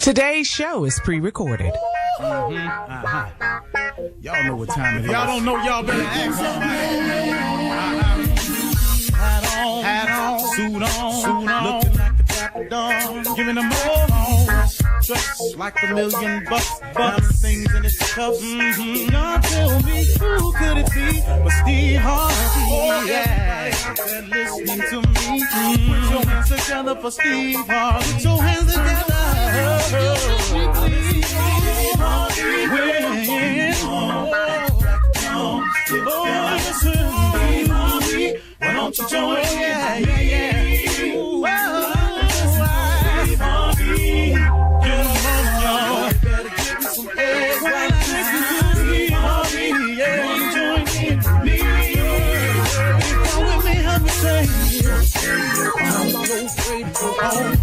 Today's show is pre-recorded. Y'all know what time it is. Y'all don't know, y'all better ask somebody. Hat on, suit on, looking like a dapper dog, giving them all dressed like $1,000,000, things in its cuffs. Y'all tell me who could it be but Steve Harvey? Oh yeah, out there listening to me. Put your hands together for Steve Harvey. Put your hands together. Why don't you join me? Yeah. Get on, y'all. Better give me some eggs like this. Join me. Come with me, help me say. I'm so afraid to go home.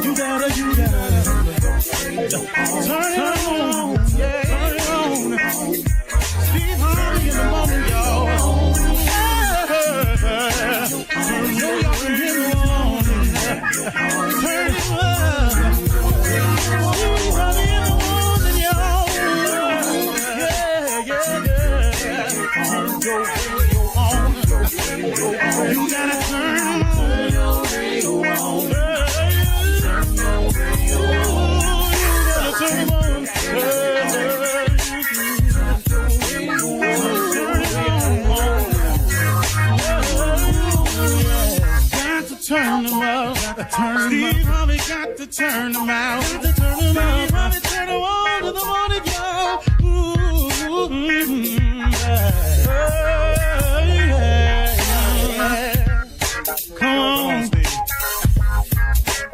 You gotta turn it on. Yeah, turn it on. Steve Harvey in the morning, y'all. You gotta turn your radio on. Turn them up, Steve Harvey got to turn them out. Steve Harvey turn them on to the morning, y'all.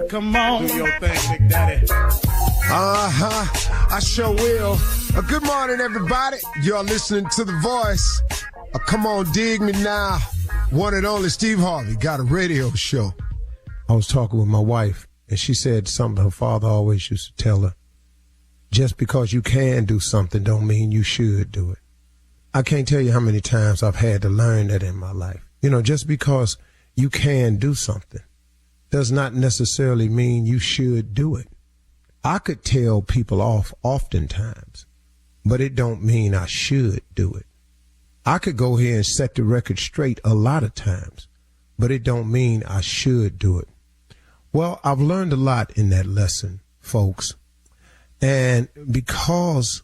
Come on, do your thing, Big Daddy. I sure will. Good morning, everybody. You're listening to The Voice. Come on, dig me now. One and only Steve Harvey got a radio show. I was talking with my wife, and she said something her father always used to tell her. Just because you can do something don't mean you should do it. I can't tell you how many times I've had to learn that in my life. You know, just because you can do something does not necessarily mean you should do it. I could tell people off oftentimes, but it don't mean I should do it. I could go here and set the record straight a lot of times, but it don't mean I should do it. Well, I've learned a lot in that lesson, folks. And because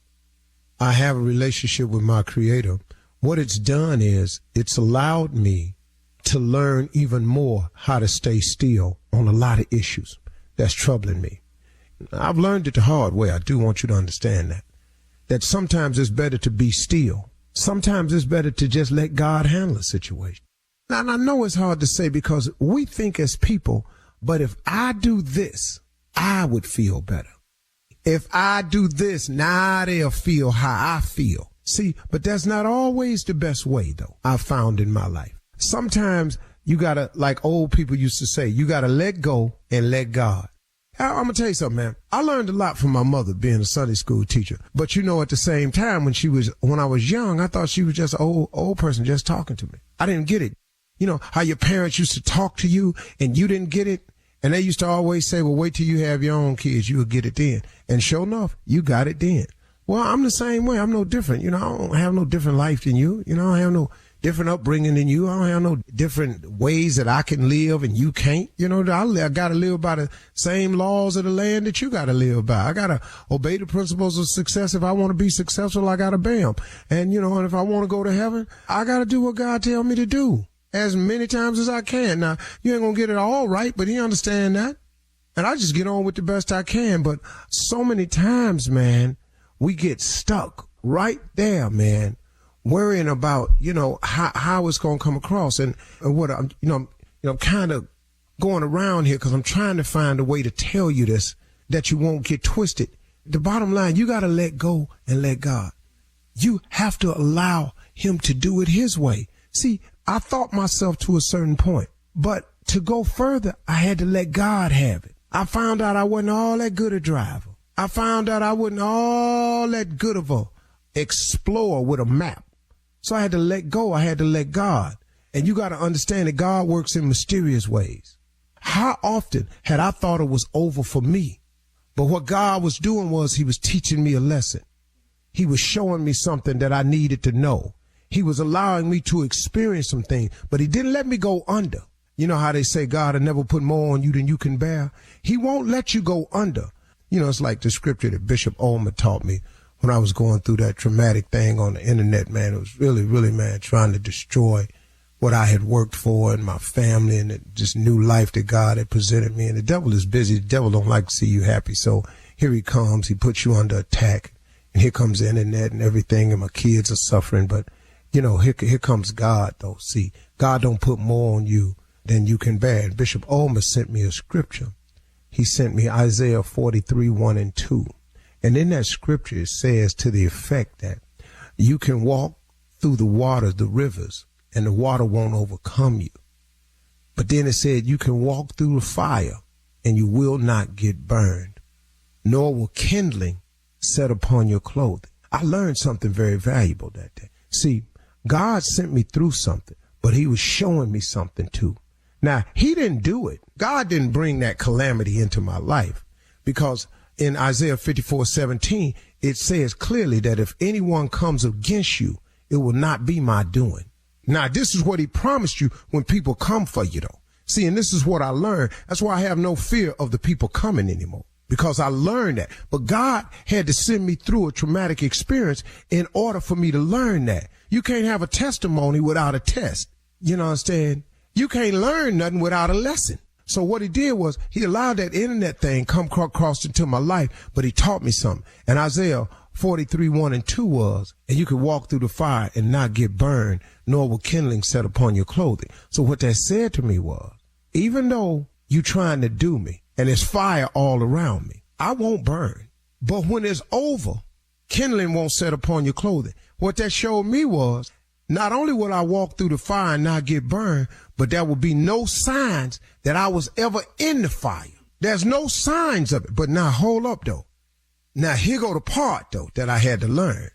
I have a relationship with my Creator, what it's done is it's allowed me to learn even more how to stay still on a lot of issues that's troubling me. I've learned it the hard way. I do want you to understand that sometimes it's better to be still. Sometimes it's better to just let God handle a situation. Now, and I know it's hard to say because we think as people, but if I do this, I would feel better. If I do this, now they'll feel how I feel. See, but that's not always the best way, though, I've found in my life. Sometimes you gotta, like old people used to say, you gotta let go and let God. I'm going to tell you something, man. I learned a lot from my mother being a Sunday school teacher. But, you know, at the same time, when I was young, I thought she was just an old person just talking to me. I didn't get it. You know, how your parents used to talk to you and you didn't get it. And they used to always say, well, wait till you have your own kids. You'll get it then. And sure enough, you got it then. Well, I'm the same way. I'm no different. You know, I don't have no different life than you. You know, I have no different upbringing than you. I don't have no different ways that I can live and you can't. You know, I got to live by the same laws of the land that you got to live by. I got to obey the principles of success. If I want to be successful, I got to obey them. And, you know, and if I want to go to heaven, I got to do what God tell me to do as many times as I can. Now, you ain't going to get it all right, but you understand that. And I just get on with the best I can. But so many times, man, we get stuck right there, man, worrying about, you know, how it's going to come across. And what I'm, I'm kind of going around here because I'm trying to find a way to tell you this, that you won't get twisted. The bottom line, you got to let go and let God. You have to allow him to do it his way. See, I thought myself to a certain point, but to go further, I had to let God have it. I found out I wasn't all that good a driver. I found out I wasn't all that good of a explorer with a map. So I had to let go. I had to let God. And you got to understand that God works in mysterious ways. How often had I thought it was over for me, But what God was doing was he was teaching me a lesson. He was showing me something that I needed to know. He was allowing me to experience some things, but he didn't let me go under. You know how they say God will never put more on you than you can bear? He won't let you go under. You know, it's like the scripture that Bishop Olmer taught me when I was going through that traumatic thing on the internet, man. It was really, really, man, trying to destroy what I had worked for and my family and this new life that God had presented me. And the devil is busy. The devil don't like to see you happy. So here he comes. He puts you under attack. And here comes the internet and everything. And my kids are suffering. But, you know, here comes God, though. See, God don't put more on you than you can bear. And Bishop Olmer sent me a scripture. He sent me Isaiah 43, 1 and 2. And in that scripture, it says to the effect that you can walk through the waters, the rivers, and the water won't overcome you. But then it said you can walk through the fire and you will not get burned, nor will kindling set upon your clothing. I learned something very valuable that day. See, God sent me through something, but he was showing me something too. Now, he didn't do it. God didn't bring that calamity into my life, because in Isaiah 54:17, it says clearly that if anyone comes against you, it will not be my doing. Now, this is what he promised you when people come for you, though. See, and this is what I learned. That's why I have no fear of the people coming anymore, because I learned that. But God had to send me through a traumatic experience in order for me to learn that. You can't have a testimony without a test. You know what I'm saying? You can't learn nothing without a lesson. So what he did was he allowed that internet thing come across into my life, but he taught me something. And Isaiah 43, 1 and 2 was, and you could walk through the fire and not get burned, nor will kindling set upon your clothing. So what that said to me was, even though you trying to do me and there's fire all around me, I won't burn. But when it's over, kindling won't set upon your clothing. What that showed me was, not only will I walk through the fire and not get burned, but there will be no signs that I was ever in the fire. There's no signs of it. But now hold up, though. Now here go the part, though, that I had to learn.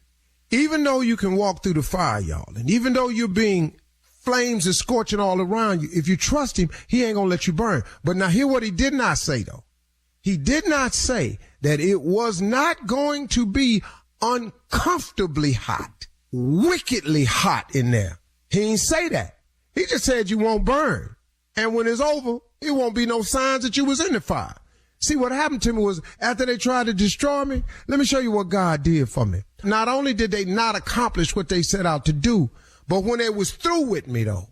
Even though you can walk through the fire, y'all, and even though you're being flames is scorching all around you, if you trust him, he ain't gonna let you burn. But now hear what he did not say, though. He did not say that it was not going to be uncomfortably hot, wickedly hot in there. He didn't say that. He just said you won't burn. And when it's over, it won't be no signs that you was in the fire. See, what happened to me was after they tried to destroy me, let me show you what God did for me. Not only did they not accomplish what they set out to do, but when they was through with me, though,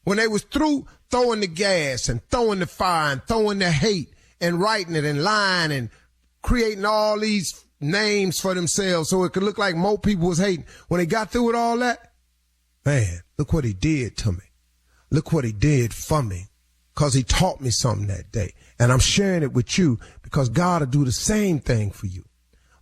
when they was through throwing the gas and throwing the fire and throwing the hate and writing it and lying and creating all these names for themselves so it could look like more people was hating, when they got through with all that, man, look what he did to me. Look what he did for me, because he taught me something that day. And I'm sharing it with you because God will do the same thing for you.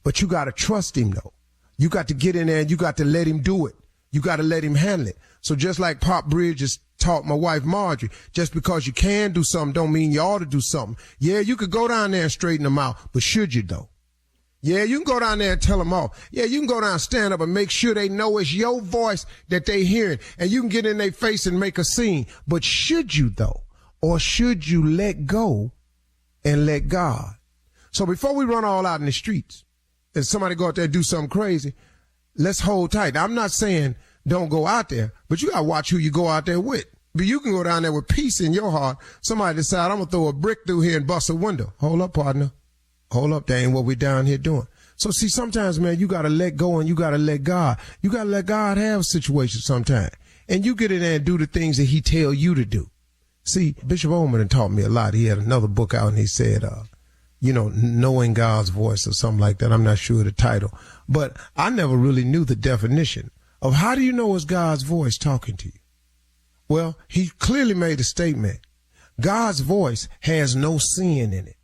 But you got to trust him, though. You got to get in there and you got to let him do it. You got to let him handle it. So just like Pop Bridges taught my wife Marjorie, just because you can do something don't mean you ought to do something. Yeah, you could go down there and straighten them out, but should you, though? Yeah, you can go down there and tell them off. Yeah, you can go down and stand up and make sure they know it's your voice that they hearing, and you can get in their face and make a scene. But should you, though? Or should you let go and let God? So before we run all out in the streets and somebody go out there and do something crazy, let's hold tight. Now, I'm not saying don't go out there, but you got to watch who you go out there with. But you can go down there with peace in your heart. Somebody decide, I'm going to throw a brick through here and bust a window. Hold up, partner. Hold up, that ain't what we down here doing. So see, sometimes, man, you got to let go and you got to let God. You got to let God have situations sometimes. And you get in there and do the things that he tell you to do. See, Bishop Olmer taught me a lot. He had another book out and he said, knowing God's voice or something like that. I'm not sure of the title, but I never really knew the definition of how do you know it's God's voice talking to you? Well, he clearly made a statement. God's voice has no sin in it.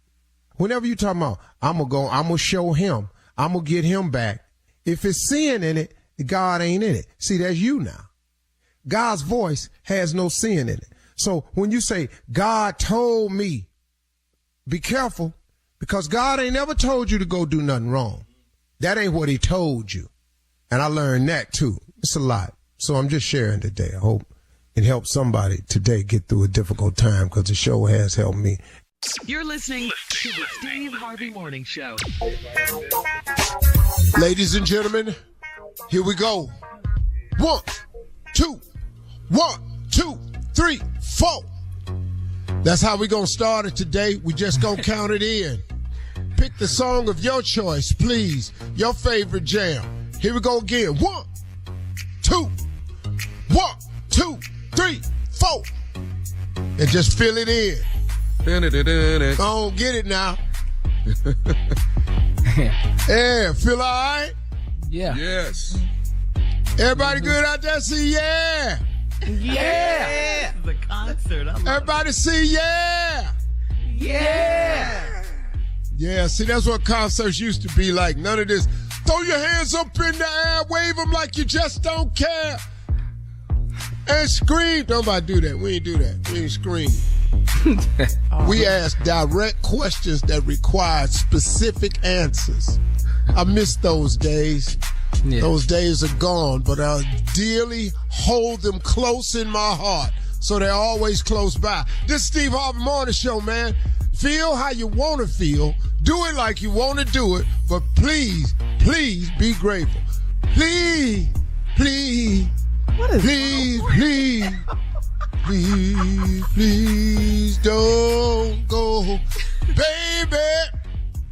Whenever you talking about, I'm going to show him, I'm going to get him back. If it's sin in it, God ain't in it. See, that's you now. God's voice has no sin in it. So when you say, God told me, be careful, because God ain't never told you to go do nothing wrong. That ain't what he told you. And I learned that too. It's a lot. So I'm just sharing today. I hope it helps somebody today get through a difficult time, because the show has helped me. You're listening to the Steve Harvey Morning Show. Ladies and gentlemen, here we go. 1, 2, 1, 2, 3, 4. That's how we gonna start it today. We just gonna count it in. Pick the song of your choice, please. Your favorite jam. Here we go again. 1, 2, 1, 2, 3, 4. And just fill it in. Go on, get it now. Yeah, feel all right? Yeah. Yes. Everybody good out there? See, yeah. Yeah. The concert. I love Everybody see, yeah. Yeah. Yeah, see, that's what concerts used to be like. None of this. Throw your hands up in the air, wave them like you just don't care. And scream. Nobody do that. We ain't do that. We ain't scream. We ask direct questions that require specific answers. I miss those days. Yeah. Those days are gone, but I dearly hold them close in my heart, so they're always close by. This is Steve Harvey Morning Show, man. Feel how you want to feel. Do it like you want to do it, but please, please be grateful. Please, please, please, please, please, please don't go. Baby,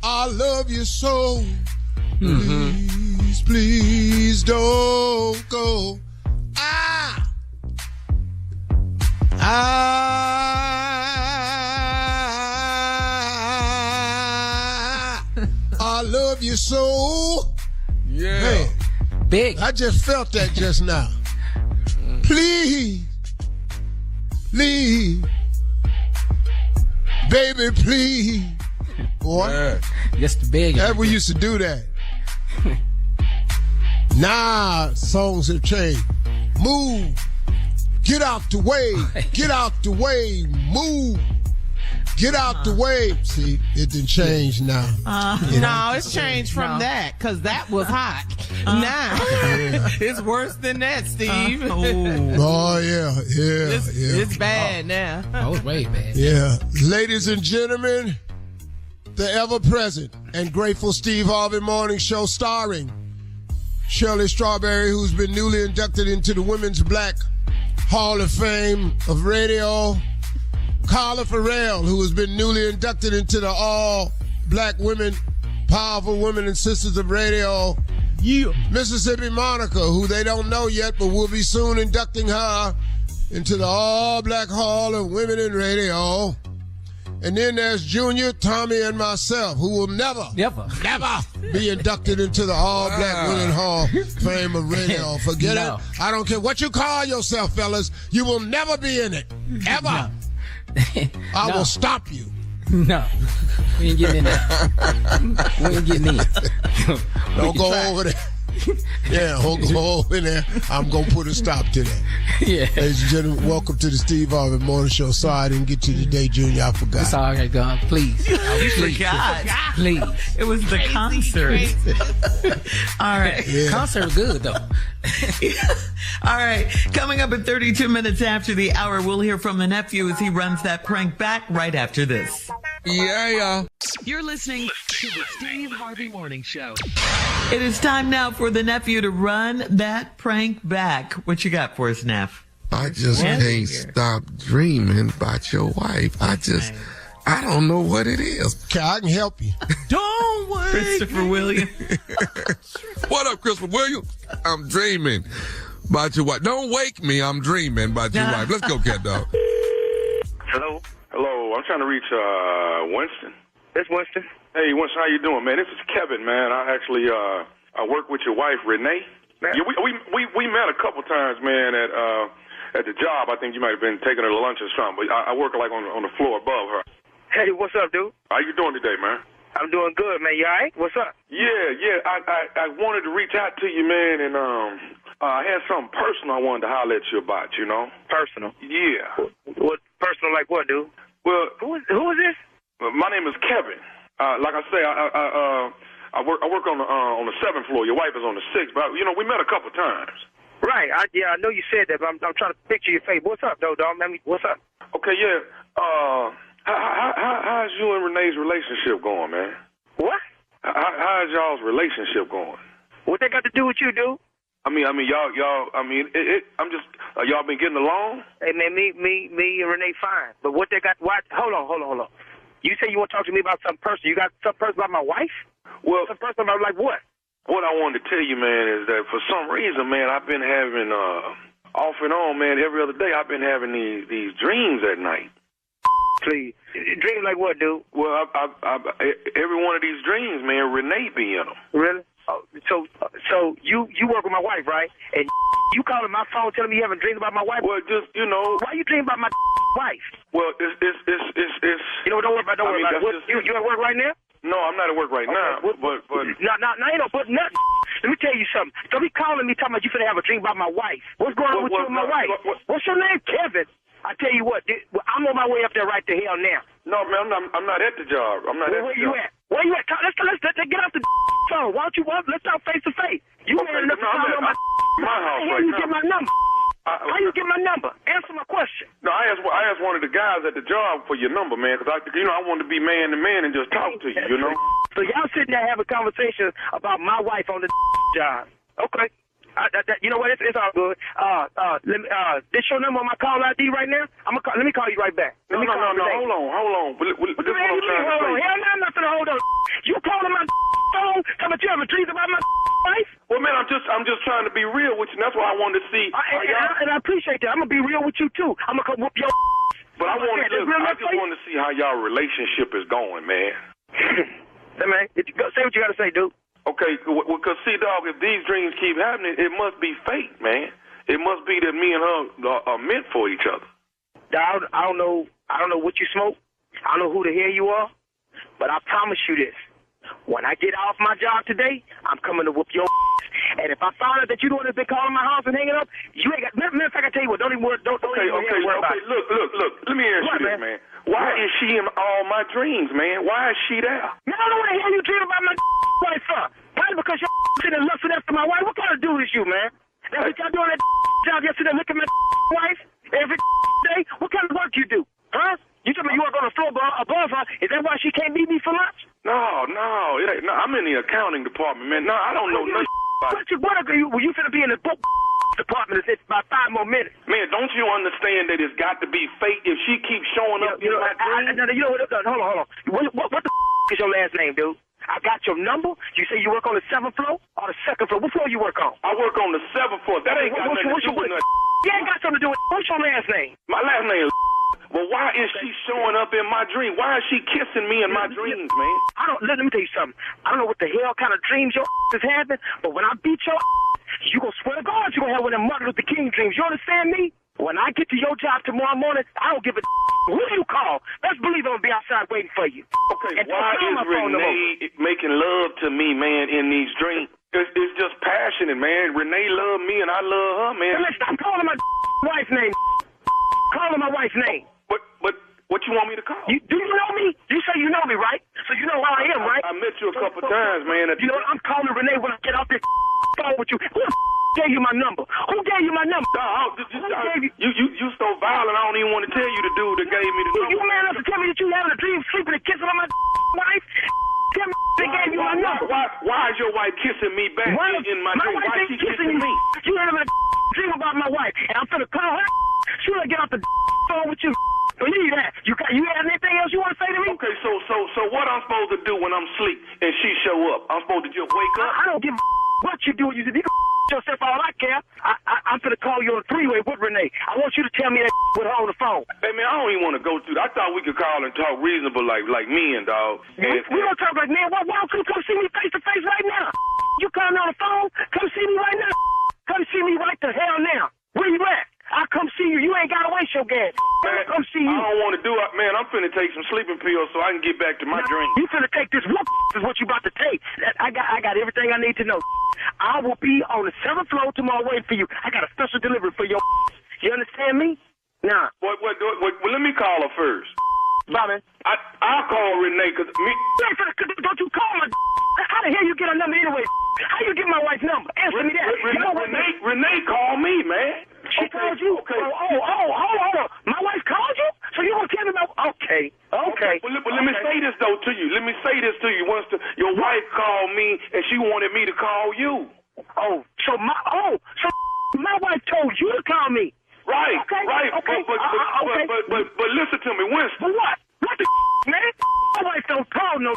I love you so. Please, please don't go. I love you so. Yeah. Man, Big. I just felt that just now. Please, please, baby, please. Boy. Yeah. Just the big. That we used to do that. Now songs have changed. Move. Get out the way. Get out the way. Move. Get out the way. See, it didn't change now. No, it's changed from that, because that was hot. Now, it's worse than that, Steve. Oh, yeah. It's bad now. Oh, it's way bad. Yeah. Ladies and gentlemen, the ever-present and grateful Steve Harvey Morning Show, starring Shirley Strawberry, who's been newly inducted into the Women's Black Hall of Fame of Radio. Carla Farrell, who has been newly inducted into the All Black Women, Powerful Women and Sisters of Radio. Yeah. Mississippi Monica, who they don't know yet, but we'll be soon inducting her into the All Black Hall of Women in Radio. And then there's Junior, Tommy, and myself, who will never be inducted into the All Black Women Hall of Fame of Radio. Forget No. it. I don't care what you call yourself, fellas. You will never be in it. Ever. I will stop you. No. We ain't getting in there. We ain't getting in. Don't go over there. Yeah, go over there. I'm going to put a stop to that. Yeah. Ladies and gentlemen, welcome to the Steve Harvey Morning Show. Sorry I didn't get to you today, Junior. I forgot. It's all right, God. Please. You forgot. Please. It was the concert. All right. Yeah. Concert was good, though. All right. Coming up at 32 minutes after the hour, we'll hear from the nephew as he runs that prank back right after this. Yeah. You're listening to the Steve Harvey Morning Show. It is time now for the nephew to run that prank back. What you got for us, Neff? I just can't stop dreaming about your wife. I don't know what it is. Okay, I can help you. Don't worry. Christopher Williams. What up, Christopher Williams? I'm dreaming about your wife. Don't wake me. I'm dreaming about your wife. Let's go, cat dog. Hello? Hello, I'm trying to reach Winston. It's Winston. Hey, Winston, how you doing, man? This is Kevin, man. I actually I work with your wife, Renee. Man. Yeah, we met a couple times, man, at the job. I think you might have been taking her to lunch or something, but I work like on the floor above her. Hey, what's up, dude? How you doing today, man? I'm doing good, man. You all right? What's up? Yeah. I wanted to reach out to you, man, and I had something personal I wanted to holler at you about, you know? Personal? Yeah. What personal like what, dude? Well, Who is this? my name is Kevin. Like I say, I work on the 7th floor. Your wife is on the 6th, but you know we met a couple times. Right. I know you said that, but I'm trying to picture your face. What's up, though, dog? I mean, what's up? Okay, yeah. How's you and Renee's relationship going, man? What? How's y'all's relationship going? What they got to do with you, dude? I mean, y'all. I mean, I'm just. Y'all been getting along? Hey, man, me and Renee fine. But what they got? What? Hold on. You say you want to talk to me about something personal. You got something personal about my wife? Well, something personal about like what? What I wanted to tell you, man, is that for some reason, man, I've been having off and on, man. Every other day, I've been having these dreams at night. Please, dreams like what, dude? Well, every one of these dreams, man, Renee be in them. Really? Oh, so you work with my wife, right? And you calling my phone telling me you having dreams about my wife? Well, just why you dreaming about my wife? Well, it's. Don't worry about it. You at work right now? No, I'm not at work right now. But no, ain't no but nothing. Let me tell you something. Don't be calling me talking about you finna have a dream about my wife. What's going on with you and my wife? What's your name, Kevin? I tell you what, I'm on my way up there right to hell now. No, man, I'm not at the job. I'm not at the job. Where you at? Where you at? Let's get off the phone. Why don't you let's talk face to face. You ain't enough to call on my house right now. How you get my number? How you get my number? Answer my question. No, I asked one of the guys at the job for your number, man, because I wanted to be man to man and just talk to you, you know. So y'all sitting there having conversations about my wife on the job. Okay. You know what? It's all good. This your number on my call ID right now? Let me call you right back. No, hold on. What the hell you mean, hold on? Hell no, I'm not gonna hold on. You calling my phone? Talking about you having dreams about my wife? Well, man, I'm just trying to be real with you. And that's why I wanted to see. And I appreciate that. I'm gonna be real with you too. I'm gonna come whoop your. But I just want to see how y'all relationship is going, man. Hey, man, say what you gotta say, dude. Okay, because see, dog, if these dreams keep happening, it must be fate, man. It must be that me and her are meant for each other. I don't know what you smoke. I don't know who the hell you are, but I promise you this: when I get off my job today, I'm coming to whoop your. And if I find out that you the one that's been calling my house and hanging up, you ain't got. Matter of fact, I tell you what, don't even worry about it. Look. Let me ask you this, man. Why is she in all my dreams, man? Why is she there? Man, I don't know what the hell you dream about my wife for. Probably because you're sitting lusting after my wife. What kind of dude is you, man? That's what y'all doing that job yesterday, looking at my wife every day? What kind of work you do? Huh? You told me you work on the floor above her. Is that why she can't meet me for lunch? No, it ain't. No, I'm in the accounting department, man. No, I don't know nothing. Were you finna be in the book department in about 5 more minutes? Man, don't you understand that it's got to be fate if she keeps showing up? Hold on. What the is your last name, dude? I got your number. You say you work on the 7th floor or the 2nd floor? What floor you work on? I work on the 7th floor. That ain't got nothing to do with nothing. You ain't got something to do with. What's your last name? My last name is. Well, why is she showing up in my dream? Why is she kissing me in my dreams, man? Let me tell you something. I don't know what the hell kind of dreams your is having, but when I beat your you gonna swear to God you're gonna have one of them Martin Luther King dreams. You understand me? When I get to your job tomorrow morning, I don't give a who you call. Best believe I'm gonna be outside waiting for you. Okay, why is Renee making love to me, man, in these dreams? It's just passionate, man. Renee love me and I love her, man. Let's stop calling my wife's name. Calling my wife's name. What you want me to call? Do you know me? You say you know me, right? So you know how I am, right? I met you a couple times, man. You know what? I'm calling Renee when I get off this phone with you. Who gave you my number? Who gave you my number? You so violent, I don't even want to tell you the dude that gave me the number. You man enough to tell me that you having a dream, sleeping and kissing on my wife? Tell me they gave you my number. Why is your wife kissing me back in my dream? Why is she kissing me? You having a dream about my wife, and I'm finna call her. She'll get off the phone with you. Believe that. You have anything else you want to say to me? Okay, so what I'm supposed to do when I'm asleep and she show up? I'm supposed to just wake up? I don't give a what you do. You can yourself all I care. I'm finna call you on a 3-way with Renee. I want you to tell me that with her on the phone. Hey man, I don't even want to go through that. I thought we could call and talk reasonable like men, dog. We don't talk like men. Why don't you come see me face to face right now? You calling on the phone? Come see me right now. Come see me right the hell now. Where you at? I'll come see you. You ain't got to waste your gas. Man, come see you. I don't want to do it, man. I'm finna take some sleeping pills so I can get back to my dream. You finna take this whoop is what you about to take. I got everything I need to know. I will be on the 7th floor tomorrow waiting for you. I got a special delivery for your. You understand me? Nah. Well, let me call her first. Bobby. I'll call Renee because me. Don't you call my. How the hell you get her number anyway? How you get my wife's number? Answer me that. Renee called me, man. She called you? Okay. Oh, hold on. My wife called you? So you gonna tell me about? Okay. let me say this though to you. Let me say this to you. Once your wife called me and she wanted me to call you. So my wife told you to call me. Right, Okay, right. okay, But listen to me, Winston. For what? What the man? My wife don't call no.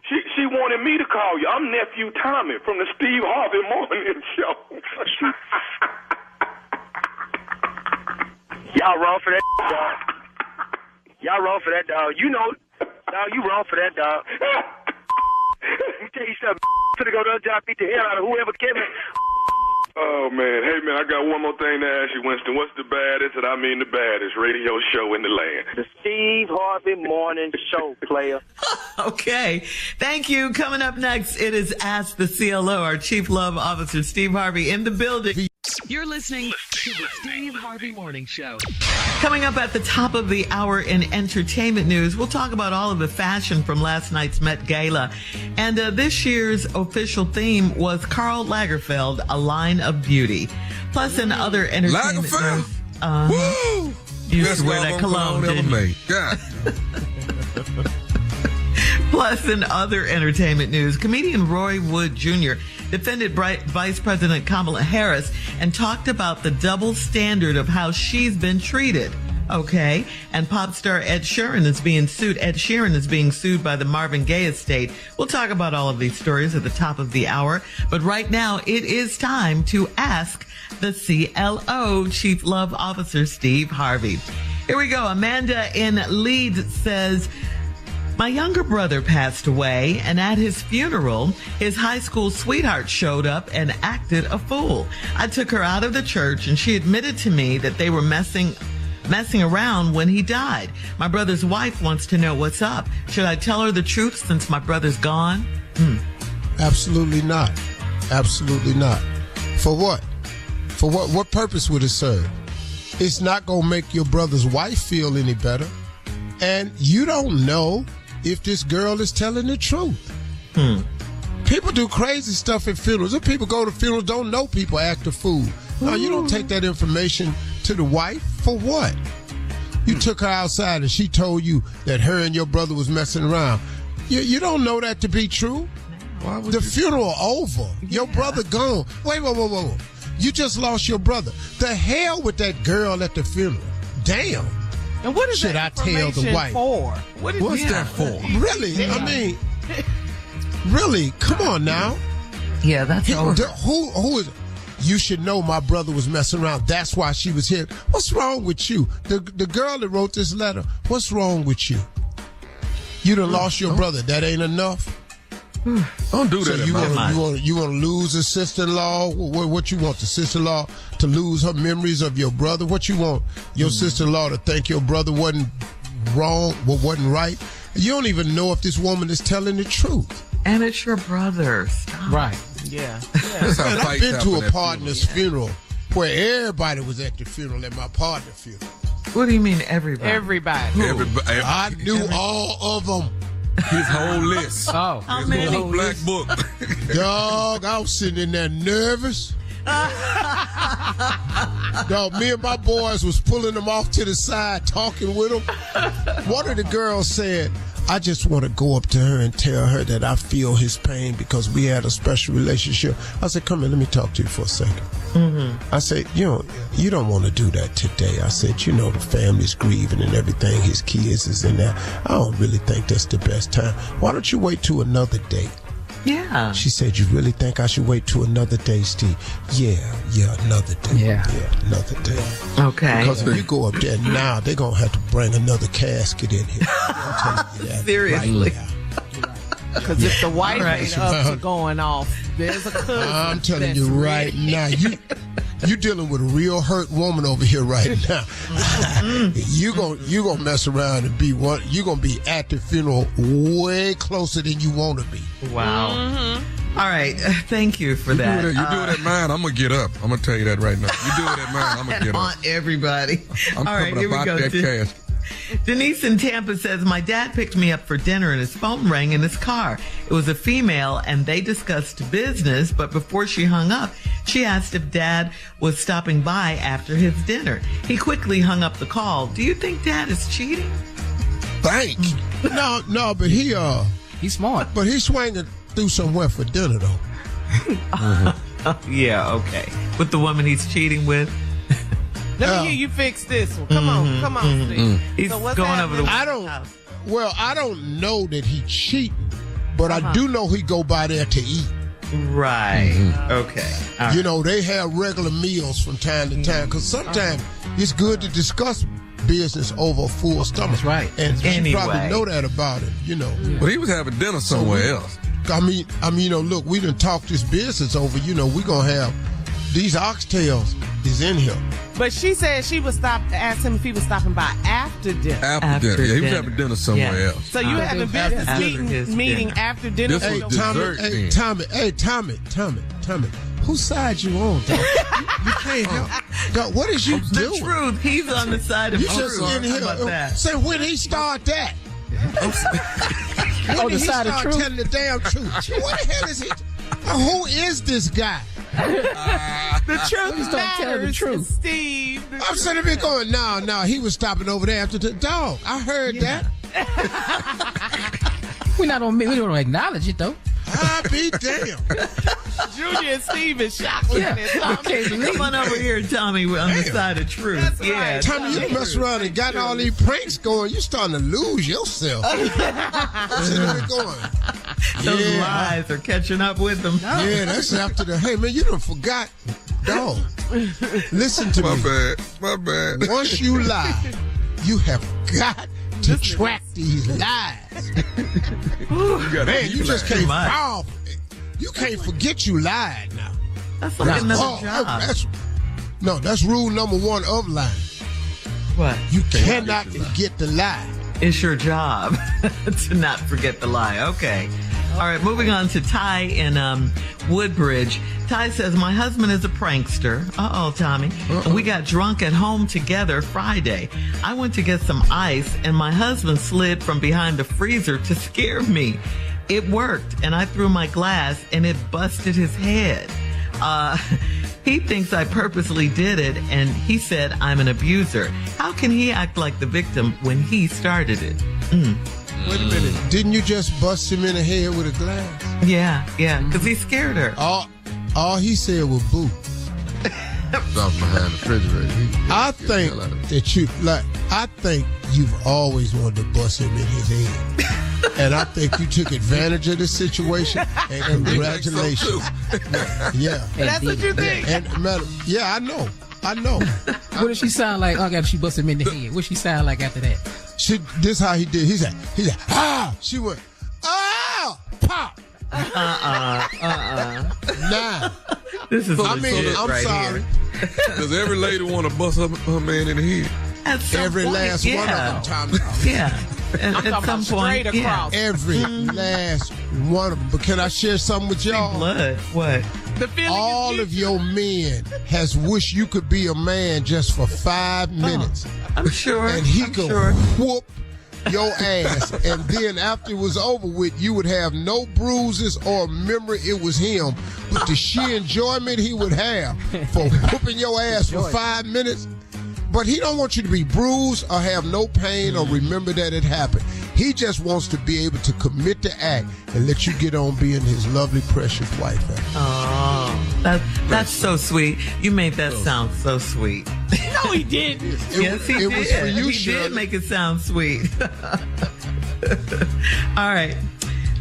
She wanted me to call you. I'm nephew Tommy from the Steve Harvey Morning Show. Y'all wrong for that, dog. Y'all wrong for that, dog. You know, dog, you wrong for that, dog. Let me tell you something. Finna go to the job, beat the hell out of whoever came in. Oh, man. Hey, man, I got one more thing to ask you, Winston. What's the baddest, and I mean the baddest, radio show in the land? The Steve Harvey Morning Show, player. Okay. Thank you. Coming up next, it is Ask the CLO, our Chief Love Officer, Steve Harvey, in the building. You're listening to the Steve Harvey Morning Show. Coming up at the top of the hour in entertainment news, we'll talk about all of the fashion from last night's Met Gala. And this year's official theme was Karl Lagerfeld, A Line of Beauty. Plus, in other entertainment news. Woo! You Best used to wear that cologne, ever didn't you? made. God. Plus, in other entertainment news, comedian Roy Wood Jr. defended Vice President Kamala Harris and talked about the double standard of how she's been treated. Okay. And pop star Ed Sheeran is being sued by the Marvin Gaye estate. We'll talk about all of these stories at the top of the hour. But right now, it is time to ask the CLO, Chief Love Officer Steve Harvey. Here we go. Amanda in Leeds says, my younger brother passed away, and at his funeral, his high school sweetheart showed up and acted a fool. I took her out of the church, and she admitted to me that they were messing around when he died. My brother's wife wants to know what's up. Should I tell her the truth since my brother's gone? Absolutely not. Absolutely not. For what? For what purpose would it serve? It's not going to make your brother's wife feel any better. And you don't know if this girl is telling the truth. People do crazy stuff at funerals. If people go to funerals, don't know people act a fool. No, you don't take that information to the wife. For what? You took her outside and she told you that her and your brother was messing around. You don't know that to be true. The funeral over. Your brother gone. Wait. You just lost your brother. The hell with that girl at the funeral. Damn. And what is Should that I tell the wife? for? What's that for? Really? I mean, really? Come on now. Yeah, that's over. Who is? You should know my brother was messing around. That's why she was here. What's wrong with you? The girl that wrote this letter. What's wrong with you? You done lost your brother. That ain't enough. Don't do that. So you want to lose a sister-in-law? What you want? The sister-in-law to lose her memories of your brother? What you want? Your sister-in-law to think your brother wasn't wrong, wasn't right? You don't even know if this woman is telling the truth. And it's your brother. Stop. Right. Yeah. And I've been to a partner's funeral where everybody was at the funeral at my partner funeral. What do you mean everybody? Everybody. I knew all of them. His whole list. Oh. His whole black book. Dog, I was sitting in there nervous. Dog, me and my boys was pulling them off to the side, talking with them. One of the girls said, I just want to go up to her and tell her that I feel his pain because we had a special relationship. I said, come here, let me talk to you for a second. I said, you don't want to do that today. I said, the family's grieving and everything. His kids is in there. I don't really think that's the best time. Why don't you wait till another day? Yeah. She said, you really think I should wait till another day, Steve? Yeah, another day. Yeah, another day. Okay. Because if you go up there now, they're going to have to bring another casket in here. I'm telling you that. Seriously. Because if the wife ain't up to going off, there's a cousin. I'm telling you right now, you dealing with a real hurt woman over here right now. you gonna mess around and be one. You gonna be at the funeral way closer than you want to be. Wow. All right. Thank you for that. You do it at mine, I'm gonna get up. I'm gonna tell you that right now. You do it at mine, I'm gonna get up. On everybody. I'm All right, coming here we about go. that cash. Denise in Tampa says, my dad picked me up for dinner and his phone rang in his car. It was a female and they discussed business, but before she hung up, she asked if dad was stopping by after his dinner. He quickly hung up the call. Do you think dad is cheating? think. No, but he's smart. But he's swinging through somewhere for dinner though. Yeah, okay. With the woman he's cheating with. Let me hear you fix this one. Come on, Steve. He's So what's going over the happening? I don't know that he cheating, but I do know he go by there to eat. Right. Okay. All right. You know, they have regular meals from time to time because sometimes it's good to discuss business over a full stomach. That's right. And Anyway. you probably know that about him, you know. But he was having dinner somewhere else. I mean, you know, look, we done talked this business over. You know, we gonna have these oxtails is in here. But she said she would ask him if he was stopping by after dinner. After dinner. Yeah, he was dinner. having dinner somewhere Yeah. else. So you having After business his meeting dinner. after dinner? This Hey, was dessert Tommy. Whose side you on, dog? You can't help. Dog, what is you The doing? truth. He's on the side of You truth. just in here. How about that? Say when he start that. On When the did he side of start truth. telling the damn truth? What the hell is he? Who is this guy? The truth Please don't tell the matters, truth. Steve. I'm sitting there going, no, he was stopping over there after the dog. I heard that. We don't acknowledge it though. I be damn. Junior and Steve is shocked. Yeah. Come on over here, Tommy, on the side of truth. That's Yeah. right. Tommy, you mess around and got all these pranks going. You starting to lose yourself. I'm sitting there going, Those yeah. lies are catching up with them. Yeah, that's after the, hey man, you done forgot. Dog, listen to me. My bad. Once you lie, you have got to track these lies. Man, you just can't much. fall. You can't forget you lied now. That's like another job. That's rule number one of lying. What? You cannot forget the lie. It's your job to not forget the lie. Okay. All right, moving on to Ty in Woodbridge. Ty says, my husband is a prankster. Uh-oh, Tommy. And we got drunk at home together Friday. I went to get some ice, and my husband slid from behind the freezer to scare me. It worked, and I threw my glass, and it busted his head. He thinks I purposely did it, and he said I'm an abuser. How can he act like the victim when he started it? Wait a minute. Didn't you just bust him in the head with a glass? Yeah, because he scared her. All he said was boo. Stop behind the refrigerator. I think that I think you've always wanted to bust him in his head. And I think you took advantage of the situation. And congratulations. Yeah. That's what you think. And madam, yeah, I know. What did she sound like? Oh, God, she busted him in the head. What she sound like after that? This how he did. He said, ah! She went, ah! Pop! Nah. This is I'm right sorry. here. Does every lady want to bust her man in the head? At some Every point, last one of them, Tommy. Yeah. I'm talking At some about point, straight yeah. across. Every last one of them. But can I share something with y'all? Blood. What? The feeling All is of your men has wished you could be a man just for 5 minutes. I'm sure. And he I'm could sure. whoop your ass. And then after it was over with, you would have no bruises or memory it was him. But the sheer enjoyment he would have for whooping your ass for 5 minutes. But he don't want you to be bruised or have no pain or remember that it happened. He just wants to be able to commit the act and let you get on being his lovely, precious wife. Oh, that's so sweet. You made that sound so sweet. No, he didn't. Yes, he did. was for you, he Shirley. did make it sound sweet. All right.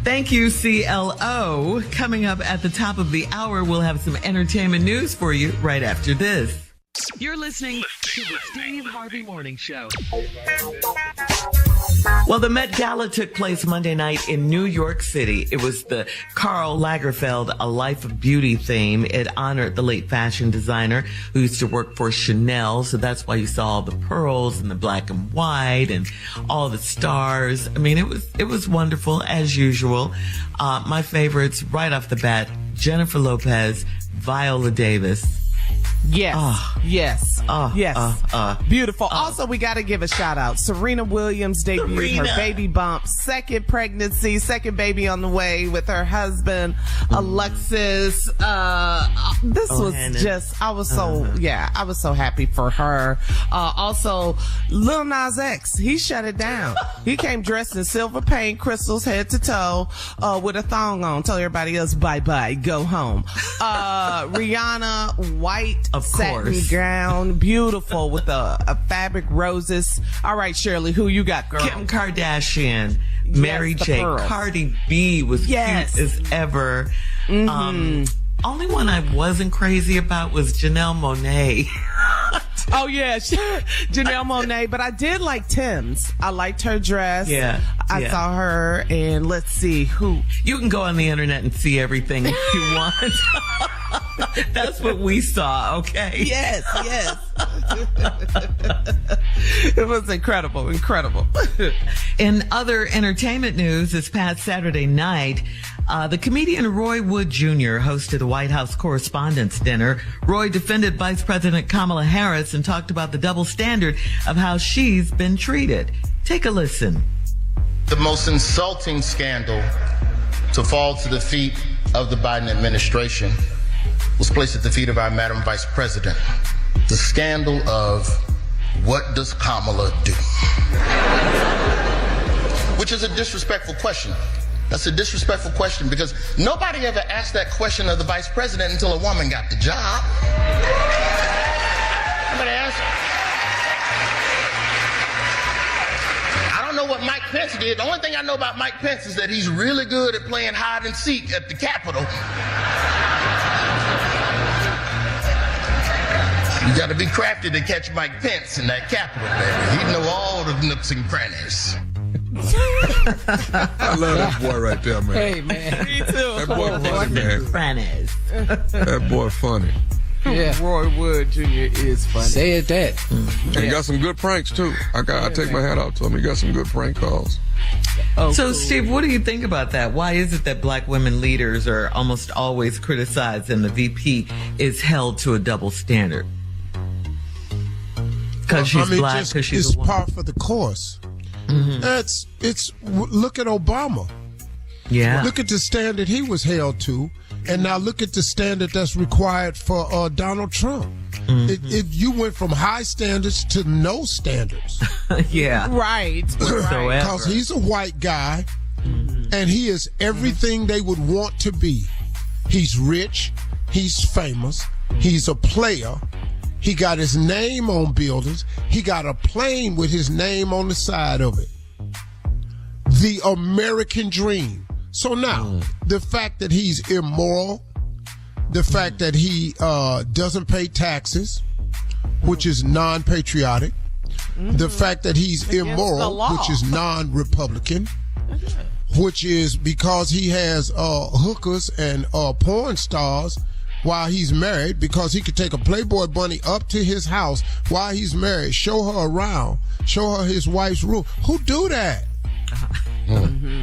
Thank you, CLO. Coming up at the top of the hour, we'll have some entertainment news for you right after this. You're listening to the Steve Harvey Morning Show. Well, the Met Gala took place Monday night in New York City. It was the Karl Lagerfeld A Life of Beauty theme. It honored the late fashion designer who used to work for Chanel. So that's why you saw all the pearls and the black and white and all the stars. I mean, it was wonderful as usual. My favorites right off the bat, Jennifer Lopez, Viola Davis. Yes. Yes. Yes. Beautiful. Also, we got to give a shout out. Serena Williams debuted her baby bump, second pregnancy, second baby on the way with her husband, Alexis. This was just, I was so happy for her. Also, Lil Nas X, he shut it down. He came dressed in silver paint, crystals head to toe, with a thong on. Told everybody else, bye-bye, go home. Rihanna, white satin gown, beautiful with a fabric roses. All right, Shirley, who you got, girl? Kim Kardashian, Mary J. Cardi B was cute as ever. Only one I wasn't crazy about was Janelle Monáe. Oh yeah, Janelle Monáe, but I did like Tim's. I liked her dress. I saw her, and let's see who. You can go on the internet and see everything if you want. That's what we saw, okay? Yes. It was incredible. In other entertainment news, this past Saturday night, the comedian Roy Wood Jr. hosted a White House Correspondents' Dinner. Roy defended Vice President Kamala Harris and talked about the double standard of how she's been treated. Take a listen. The most insulting scandal to fall to the feet of the Biden administration was placed at the feet of our Madam Vice President. The scandal of what does Kamala do? Which is a disrespectful question. That's a disrespectful question because nobody ever asked that question of the Vice President until a woman got the job. Nobody asked. I don't know what Mike Pence did. The only thing I know about Mike Pence is that he's really good at playing hide and seek at the Capitol. You got to be crafty to catch Mike Pence in that Capitol, baby. He'd know all the nooks and crannies. I love that boy right there, man. Hey, man. Me too. That boy funny, man. That boy funny. Yeah. Roy Wood Jr. is funny. Said that. And he got some good pranks, too. I take my hat off to him. He got some good prank calls. So, Steve, what do you think about that? Why is it that black women leaders are almost always criticized and the VP is held to a double standard? Because she's black, because she's it's a woman. par for the course. Look at Obama. Yeah. Look at the standard he was held to, and now look at the standard that's required for Donald Trump. You went from high standards to no standards. Yeah. Right. Because he's a white guy, and he is everything they would want to be. He's rich. He's famous. He's a player. He got his name on buildings. He got a plane with his name on the side of it. The American dream. So now, the fact that he's immoral, the fact that he doesn't pay taxes, which is non-patriotic, the fact that he's immoral, which is non-Republican, which is because he has hookers and porn stars while he's married, because he could take a Playboy bunny up to his house while he's married, show her around, show her his wife's room. Who do that?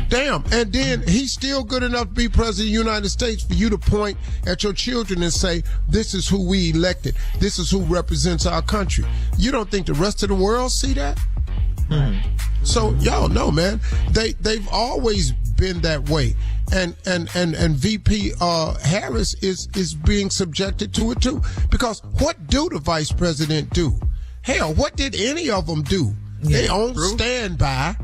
Damn. And then he's still good enough to be president of the United States for you to point at your children and say, this is who we elected. This is who represents our country. You don't think the rest of the world see that? So y'all know, man, they've always been that way. And VP Harris is being subjected to it too. Because what do the vice president do? Hell, what did any of them do? They on standby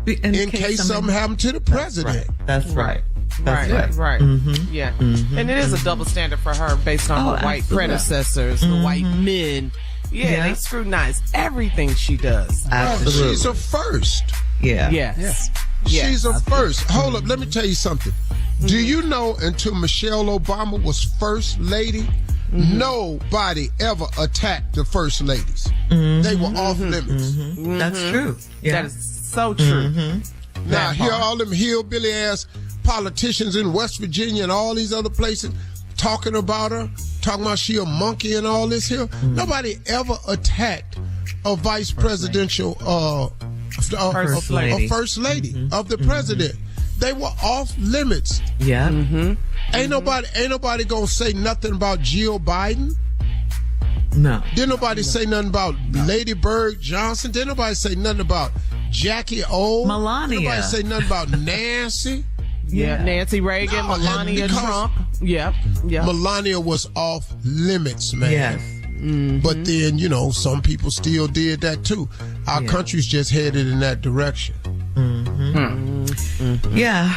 in case something happened to the president. That's right. Right. Yeah. And it is a double standard for her based on her white predecessors, the white men. Yeah, they scrutinize everything she does. Absolutely. She's a first. Yes. She's a first. Hold up, let me tell you something. Do you know until Michelle Obama was first lady, nobody ever attacked the first ladies. They were off limits. That's true. Yeah. That is so true. Now, here all them hillbilly ass politicians in West Virginia and all these other places talking about her, talking about she a monkey and all this here. Nobody ever attacked a vice presidential first lady of the president. They were off limits. Yeah. Ain't nobody gonna say nothing about Jill Biden. No. Didn't nobody say nothing about Lady Bird Johnson? Didn't nobody say nothing about Jackie O? Melania. Didn't nobody say nothing about Nancy? Yeah, Nancy Reagan, No, Melania Trump. Yep. Melania was off limits, man. Yes. But then, some people still did that too. Our country's just headed in that direction. Yeah.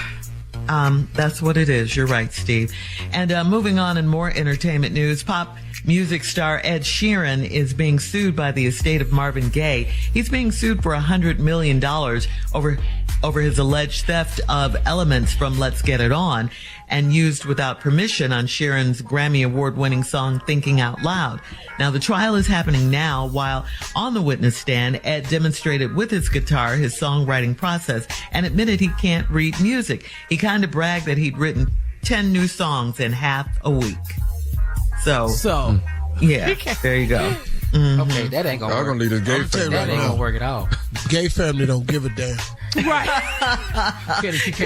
That's what it is. You're right, Steve. And moving on in more entertainment news, pop music star Ed Sheeran is being sued by the estate of Marvin Gaye. He's being sued for $100 million over his alleged theft of elements from Let's Get It On and used without permission on Sheeran's Grammy Award-winning song Thinking Out Loud. Now, the trial is happening now while on the witness stand, Ed demonstrated with his guitar his songwriting process and admitted he can't read music. He kind of bragged that he'd written 10 new songs in half a week. So yeah, there you go. Okay, that ain't gonna Y'all work. gonna leave the gay tell you family That ain't alone. gonna work at all. Gay family don't give a damn.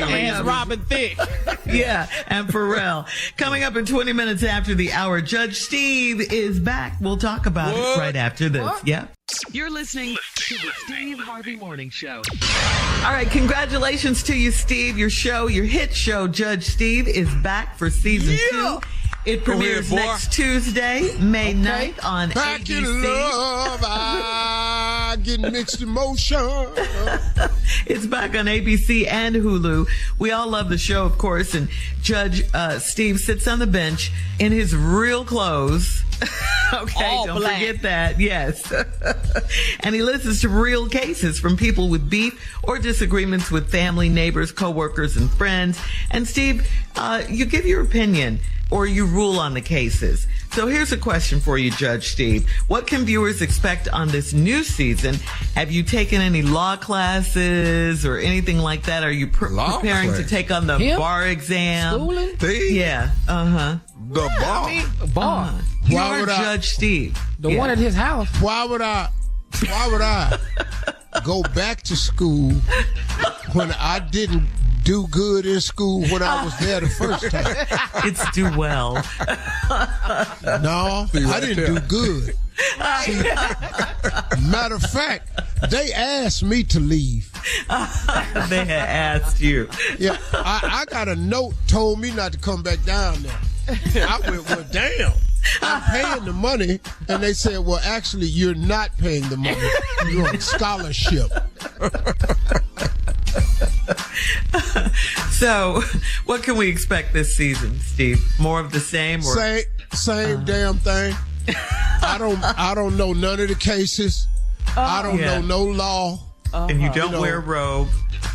Hands Robin Thicke. Yeah, and Pharrell. Coming up in 20 minutes after the hour, Judge Steve is back. We'll talk about it right after this. Yeah. You're listening to the Steve Harvey Morning Show. All right, congratulations to you, Steve. Your hit show, Judge Steve, is back for season 2. It premieres boy. next Tuesday, May 9th on Back ABC. in love, I get mixed emotion. It's back on ABC and Hulu. We all love the show, of course, and Judge Steve sits on the bench in his real clothes. Okay, All don't black. forget that. Yes. And he listens to real cases from people with beef or disagreements with family, neighbors, coworkers, and friends. And Steve, you give your opinion or you rule on the cases. So here's a question for you, Judge Steve. What can viewers expect on this new season? Have you taken any law classes or anything like that? Are you preparing class? to take on the bar exam? Schooling? Yeah. The bar. Bar. You Why are would I- Judge Steve. The one at his house. Why would I go back to school when I didn't do good in school when I was there the first time? It's do well. No, I didn't do good. See, matter of fact, they asked me to leave. They had asked you. Yeah, I got a note told me not to come back down there. I went, well, damn. I'm paying the money, and they said, well, actually, you're not paying the money. You're on scholarship. So, what can we expect this season, Steve? More of the same? Or? Same damn thing. I don't know none of the cases. I don't know no law. And you don't wear a robe.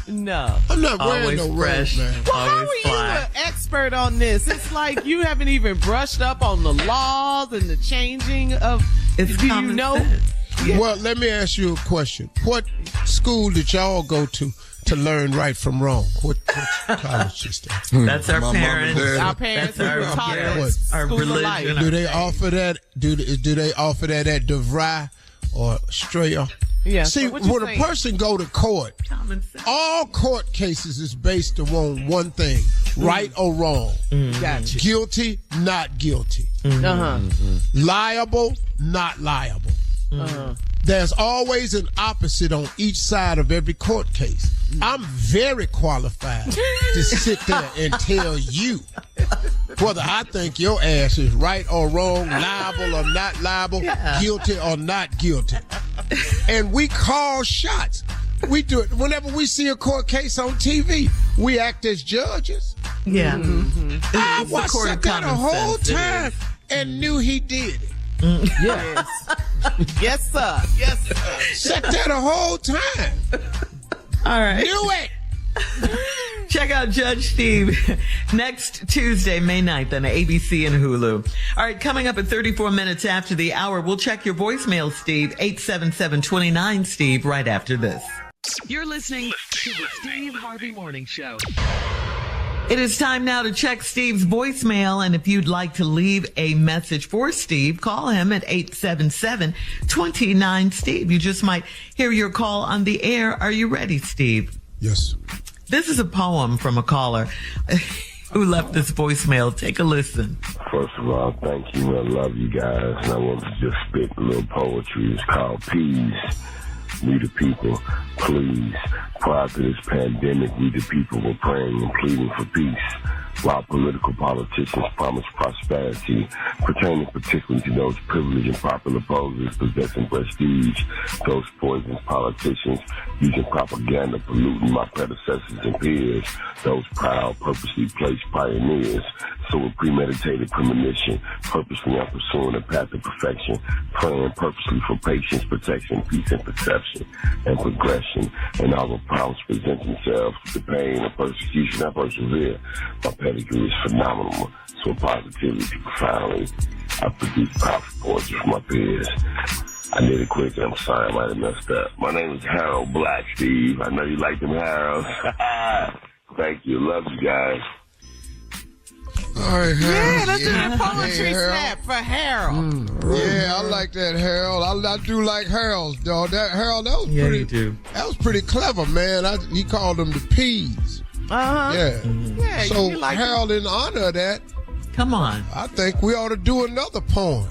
No. I'm not wearing Always no fresh. robe, man. Well, how are Always you fly. an expert on this? It's like you haven't even brushed up on the laws and the changing of. It's do you common know? sense. Well, let me ask you a question. What school did y'all go to learn right from wrong? What college is that? That's our My mom and parents. dad. Our parents That's who our- taught yeah, us our school of religion. life. Do they offer that? Do they offer that at DeVry or Strayer? Yeah. See, so what you when saying? a person go to court, Common sense. all court cases is based on one thing: right or wrong, Gotcha. guilty, not guilty, Uh-huh. liable, not liable. There's always an opposite on each side of every court case. I'm very qualified to sit there and tell you whether I think your ass is right or wrong, liable or not liable, guilty or not guilty. And we call shots. We do it whenever we see a court case on TV. We act as judges. Yeah. I It's the was court sat of there the common whole sense. It time is. and knew he did it. Yes. Yes, sir. Yes, sir. Sat there the whole time. All right. Knew it. Check out Judge Steve next Tuesday, May 9th on ABC and Hulu. All right, coming up at 34 minutes after the hour, we'll check your voicemail, Steve, 877-29-STEVE, right after this. You're listening to the Steve Harvey Morning Show. It is time now to check Steve's voicemail, and if you'd like to leave a message for Steve, call him at 877-29-STEVE. You just might hear your call on the air. Are you ready, Steve? Yes. This is a poem from a caller. who left this voicemail. Take a listen. First of all, thank you. I love you guys. And I want to just spit a little poetry. It's called Peace. We the people, please. Prior to this pandemic, we the people were praying and pleading for peace, while political politicians promised prosperity, pertaining particularly to those privileged and popular posers possessing prestige, those poisonous politicians using propaganda, polluting my predecessors and peers, those proud, purposely placed pioneers. So with premeditated premonition, purposely I'm pursuing a path of perfection, praying purposely for patience, protection, peace, and perception, and progression, and all the problems present themselves with the pain and persecution. I persevere. My pedigree is phenomenal, so positivity profoundly. I produce powerful poetry for my peers. I did it quick, and I'm sorry I might have messed up. My name is Harold Black, Steve. I know you like them Harolds. Thank you. Love you guys. All right, Harold. Yeah, let's do the poetry snap for Harold. Yeah, I like that, Harold. I do like Harold's, dog. That Harold, that was pretty. You do. That was pretty clever, man. He called them the peas. Uh-huh. Yeah. Yeah, So you like Harold, in honor of that, Come on. I think we ought to do another poem.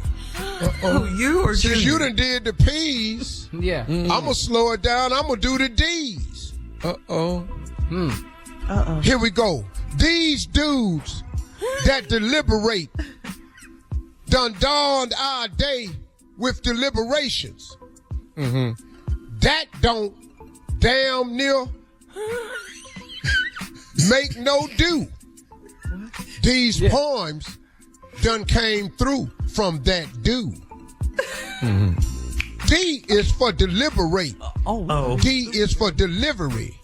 Oh, you or Since Junior? you done did the P's, Yeah. I'm gonna slow it down. I'm gonna do the D's. Here we go. These dudes that deliberate done dawned our day with deliberations. That don't damn near make no do. These poems done came through from that dude. D is for deliberate. D is for delivery.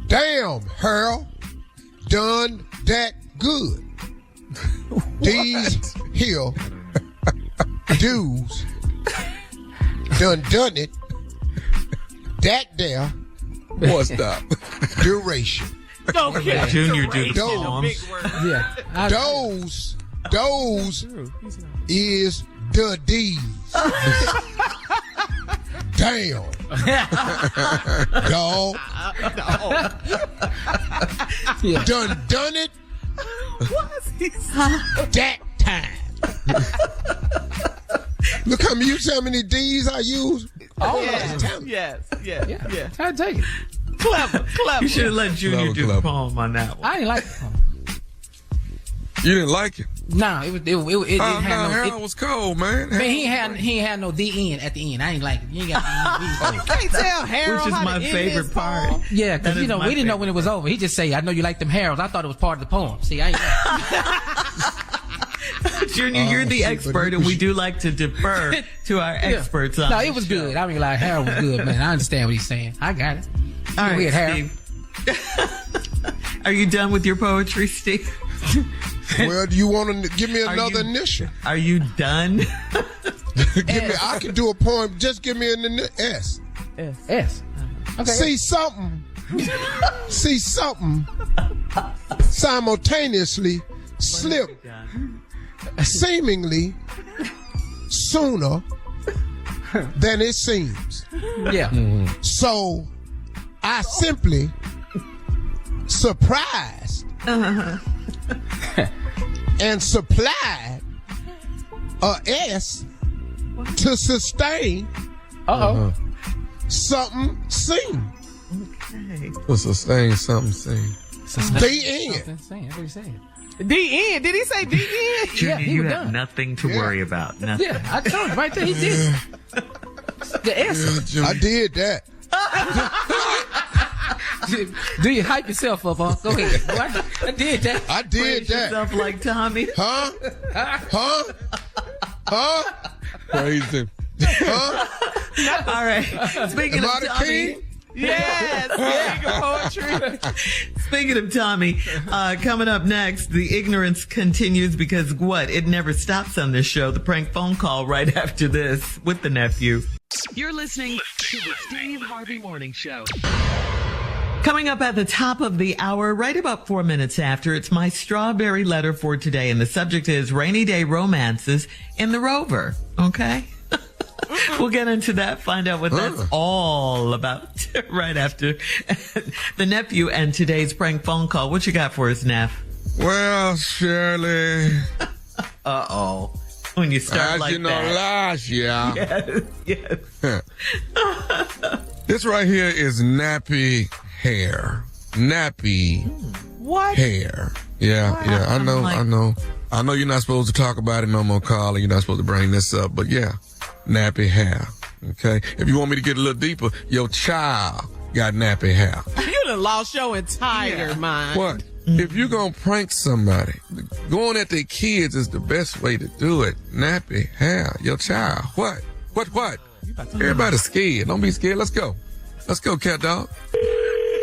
Damn, Harold, done that good. These here dudes done it. That there What's that? duration. Okay. Junior do the Those, poems. Yeah. those is the D's. Damn. Dog. Yeah. Done it that time. Look how many D's I use. Yes. I take it. Clever. You should have let Junior do the poem on that one. I ain't like it. You didn't like it? Nah, it didn't have no. Harold was cold, man. Man, he ain't had no D at the end. I ain't like it. You ain't got the end. You can't tell Harold Which is how my to end favorite his part. poem. Yeah, That because is my we didn't know when it was over. He just say, "I know you like them Harolds." I thought it was part of the poem. See, I ain't. Junior, you're the expert, and we do like to defer to our experts on No, the it was show. good. I mean, like Harold was good, man. I understand what he's saying. I got it. All Go right, ahead, Harold. Steve. Are you done with your poetry, Steve? Well, do you want to give me another initial? Are you done? I can do a poem. Just give me an S. S. Okay. See something simultaneously slip seemingly sooner than it seems. Yeah. So I simply surprised and supplied a S to sustain something seen. To sustain something seen. The end. That's what he said. D N. Did he say D N? Junior, he you was have done. nothing to worry about. Nothing. Yeah, I told him right there. He did. The S. I did that. Do you hype yourself up, huh? Go ahead. I did that. I did Praise that. yourself like Tommy. Huh? Praise him. All right. Speaking Am of I the Tommy. king? Yes. Speaking of poetry. Speaking of Tommy, coming up next, the ignorance continues because what? It never stops on this show. The prank phone call right after this with the nephew. You're listening to the Steve Harvey Morning Show. Coming up at the top of the hour, right about 4 minutes after, it's my strawberry letter for today. And the subject is rainy day romances in the Rover. Okay? We'll get into that, find out what that's all about right after the nephew and today's prank phone call. What you got for us, Neff? Well, Shirley. Uh-oh. When you start as like you know, that. last year. Yes. This right here is nappy hair. Nappy What? hair. Yeah, Wow. yeah. I'm I know you're not supposed to talk about it no more, Carla. You're not supposed to bring this up, but yeah, nappy hair. Okay? If you want me to get a little deeper, your child got nappy hair. You done lost your entire mind. What? If you're going to prank somebody, going at their kids is the best way to do it. Nappy hair. Your child. What? Everybody's scared. Don't be scared. Let's go. Let's go, cat dog.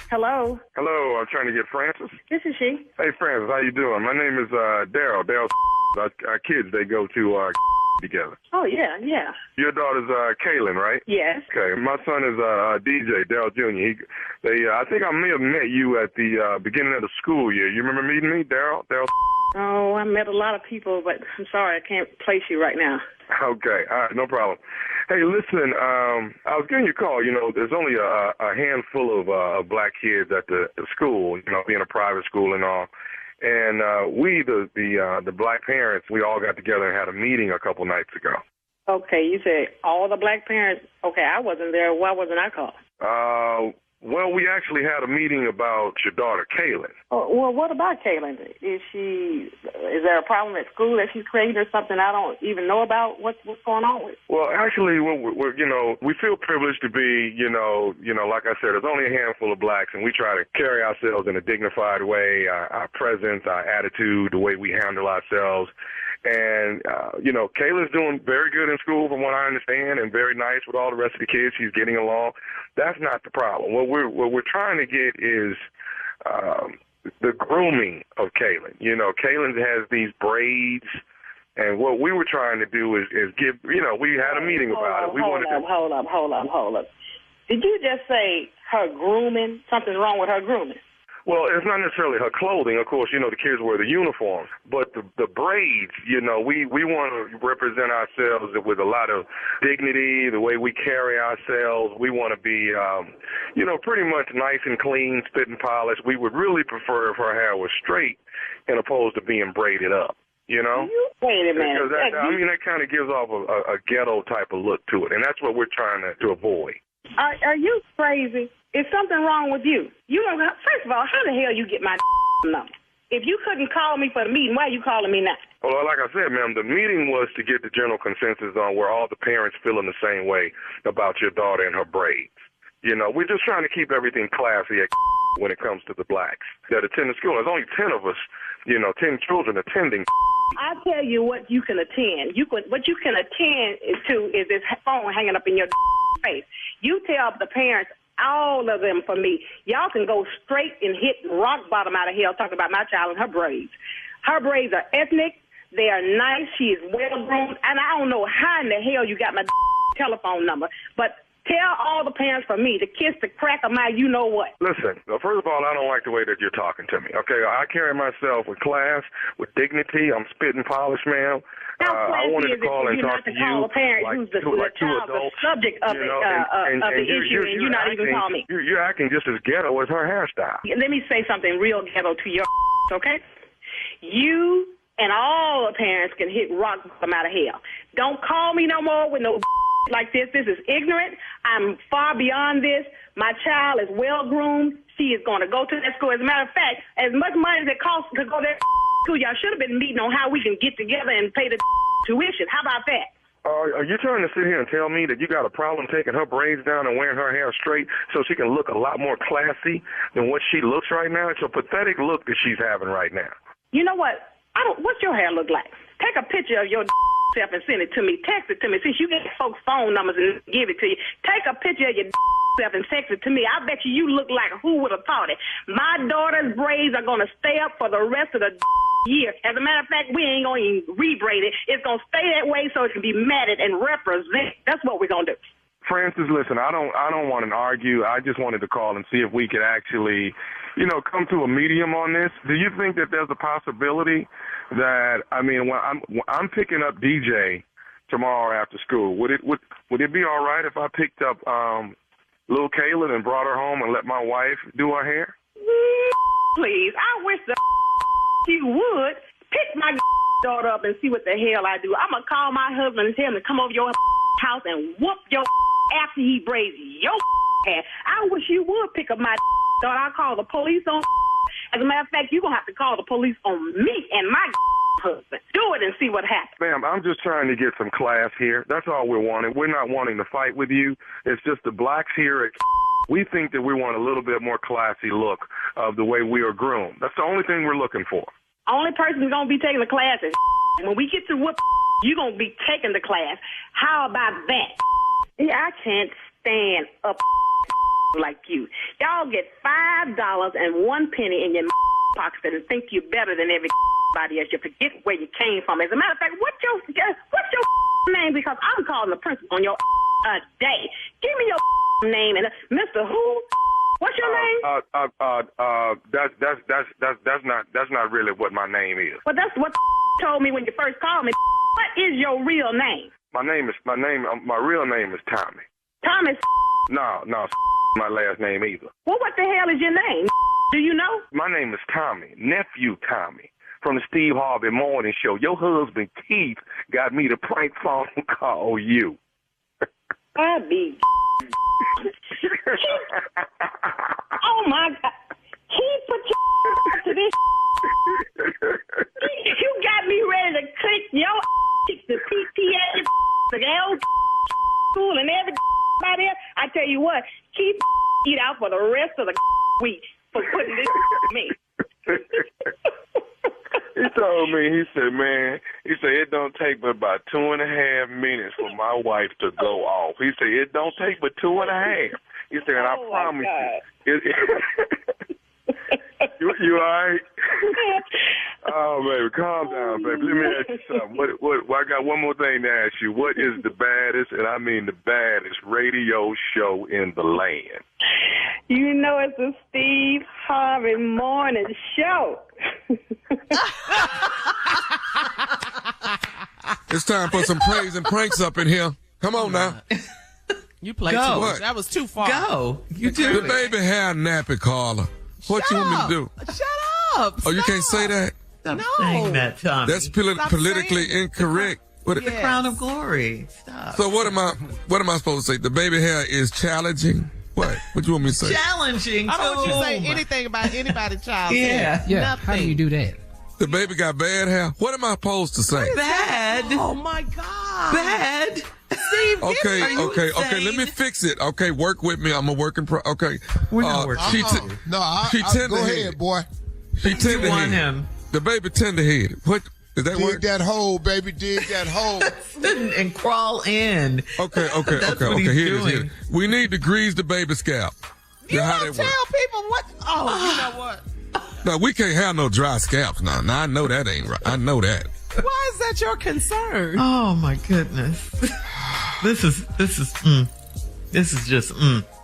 Hello. Hello, I'm trying to get Francis. This is she. Hey, Francis, how you doing? My name is Daryl. Daryl, our kids, they go to together. Oh, yeah. Your daughter's Kaylin, right? Yes. Okay, my son is DJ, Daryl Jr. I think I may have met you at the beginning of the school year. You remember meeting me, Daryl? Oh, I met a lot of people, but I'm sorry, I can't place you right now. Okay, all right, no problem. Hey, listen, I was giving you a call. You know, there's only a handful of black kids at the school, you know, being a private school and all. And we, the black parents, we all got together and had a meeting a couple nights ago. Okay, you said all the black parents. Okay, I wasn't there. Why wasn't I called? Well, we actually had a meeting about your daughter, Kaylin. Oh, well, what about Kaylin? Is there a problem at school that she's created or something I don't even know about? What's going on with? Well, actually, we're we feel privileged to be, like I said, there's only a handful of blacks, and we try to carry ourselves in a dignified way, our presence, our attitude, the way we handle ourselves. And, Kayla's doing very good in school from what I understand and very nice with all the rest of the kids. She's getting along. That's not the problem. What we're trying to get is the grooming of Kaylin. You know, Kaylin has these braids, and what we were trying to do is give, we had a meeting about it. Hold up. Did you just say her grooming? Something's wrong with her grooming? Well, it's not necessarily her clothing. Of course, the kids wear the uniforms. But the braids, we want to represent ourselves with a lot of dignity, the way we carry ourselves. We want to be, pretty much nice and clean, spit and polished. We would really prefer if her hair was straight and opposed to being braided up, Wait a minute. Because that kind of gives off a ghetto type of look to it. And that's what we're trying to avoid. Are you crazy? Is something wrong with you? First of all, how the hell you get my number? If you couldn't call me for the meeting, why are you calling me now? Well, like I said, ma'am, the meeting was to get the general consensus on where all the parents feel in the same way about your daughter and her braids. We're just trying to keep everything classy when it comes to the blacks that attend the school. There's only 10 of us, 10 children attending. I tell you what you can attend. What you can attend to is this phone hanging up in your face. You tell the parents, all of them for me, y'all can go straight and hit rock bottom out of hell talking about my child and her braids. Her braids are ethnic. They are nice. She is well-groomed. And I don't know how in the hell you got my telephone number, but tell all the parents for me to kiss the crack of my you-know-what. Listen, first of all, I don't like the way that you're talking to me, okay? I carry myself with class, with dignity. I'm spit and polished, ma'am. I wanted to call and talk to you call a parent who's the child, the subject of the issue, and you're not even calling me. You're acting just as ghetto as her hairstyle. Let me say something real ghetto to your okay? You and all the parents can hit rock bottom out of hell. Don't call me no more with no like this. This is ignorant. I'm far beyond this. My child is well-groomed. She is going to go to that school. As a matter of fact, as much money as it costs to go there, y'all should have been meeting on how we can get together and pay the tuition. How about that? Are you trying to sit here and tell me that you got a problem taking her braids down and wearing her hair straight so she can look a lot more classy than what she looks right now? It's a pathetic look that she's having right now. You know what? What's your hair look like? Take a picture of your self and send it to me. Text it to me. Since you get folks' phone numbers and give it to you, take a picture of your self and text it to me. I bet you look like who would have thought it. My daughter's braids are going to stay up for the rest of the year. As a matter of fact, we ain't going to even rebraid it. It's going to stay that way so it can be matted and represent. That's what we're going to do. Francis, listen, I don't want to argue. I just wanted to call and see if we could actually, come to a medium on this. Do you think that there's a possibility that, when I'm picking up DJ tomorrow after school, would it be all right if I picked up little Kaylin and brought her home and let my wife do her hair? Please, I wish the you would pick my daughter up and see what the hell I do. I'm going to call my husband and tell him to come over your house and whoop your after he braids your hair. I wish you would pick up my daughter. I'll call the police on. As a matter of fact, you're going to have to call the police on me and my husband. Do it and see what happens. Ma'am, I'm just trying to get some class here. That's all we're wanting. We're not wanting to fight with you. It's just the blacks here at we think that we want a little bit more classy look of the way we are groomed. That's the only thing we're looking for. Only person who's going to be taking the class is when we get to whoop, you're going to be taking the class. How about that? Yeah, I can't stand up like you. Y'all get $5 and 1 penny in your pocket and think you're better than everybody else. You forget where you came from. As a matter of fact, what's your name? Because I'm calling the principal on your day. Give me your name and Mr. Who? What's your name? That's not really what my name is. Well, that's what told me when you first called me. What is your real name? My real name is Tommy. Thomas? No, my last name either. Well, what the hell is your name? Do you know? My name is Tommy, nephew Tommy, from the Steve Harvey Morning Show. Your husband Keith got me to prank phone call you. I be. Oh my God! He put your to this. You got me ready to click your the PTA, the L school, and everybody else. I tell you what, keep eat out for the rest of the week for putting this on me. He told me, he said, it don't take but about 2.5 minutes for my wife to go off. He said, it don't take but 2.5. He said, and I promise you. You all right? Oh, baby, calm down, baby. Let me ask you something. I got one more thing to ask you. What is the baddest, and I mean the baddest, radio show in the land? You know it's the Steve Harvey Morning Show. It's time for some praise and pranks up in here. Come on now. You played too much. That was too far. Go. You do. The baby hair nappy, Carla. What you want me to do? Shut up. Oh, you can't say that? Stop saying that, Tommy. That's politically incorrect. The crown of glory. Stop. So what am I supposed to say? The baby hair is challenging? What you want me to say? Challenging. I don't want you to say anything about anybody's child. Yeah. Nothing. How do you do that? The baby got bad hair? What am I supposed to say? Bad. Oh my God. Bad. Steve, okay. Let me fix it. Okay, work with me. I'm a work in Okay. We're not working. She go ahead, boy. She tender You want him. The baby tender-headed. What? Is that dig work? that hole, baby. Dig that hole. And crawl in. Okay. That's what he's Here doing. it is. We need to grease the baby scalp. You don't tell people what. Oh, you know what? No, we can't have no dry scalps now. Now I know that ain't right. I know that. Why is that your concern? Oh my goodness. This is just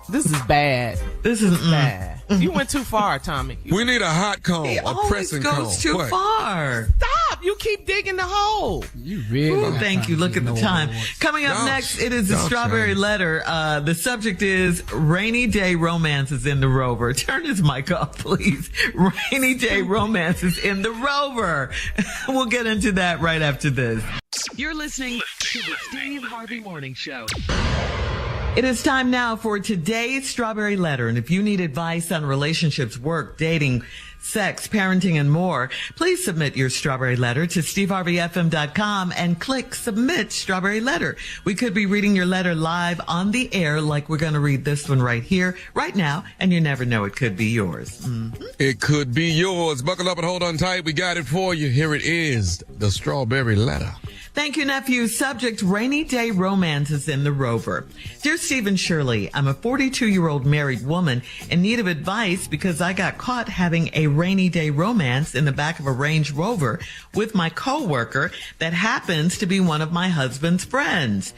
This is bad. This is bad. You went too far, Tommy. We need a hot comb, a pressing comb. It always goes too far. Stop! You keep digging the hole. You really? Ooh, thank you. Look at the time. Coming up next, it is the Strawberry Letter. The subject is Rainy Day Romances in the Rover. Turn his mic off, please. Rainy Day Romances in the Rover. We'll get into that right after this. You're listening to the Steve Harvey Morning Show. It is time now for today's Strawberry Letter. And if you need advice on relationships, work, dating, sex, parenting, and more, please submit your Strawberry Letter to steveharveyfm.com and click Submit Strawberry Letter. We could be reading your letter live on the air like we're going to read this one right here, right now, and you never know, it could be yours. Mm-hmm. It could be yours. Buckle up and hold on tight. We got it for you. Here it is, the Strawberry Letter. Thank you, nephew. Subject, Rainy Day Romances in the Rover. Dear Steve and Shirley, I'm a 42-year-old married woman in need of advice because I got caught having a rainy day romance in the back of a Range Rover with my coworker that happens to be one of my husband's friends.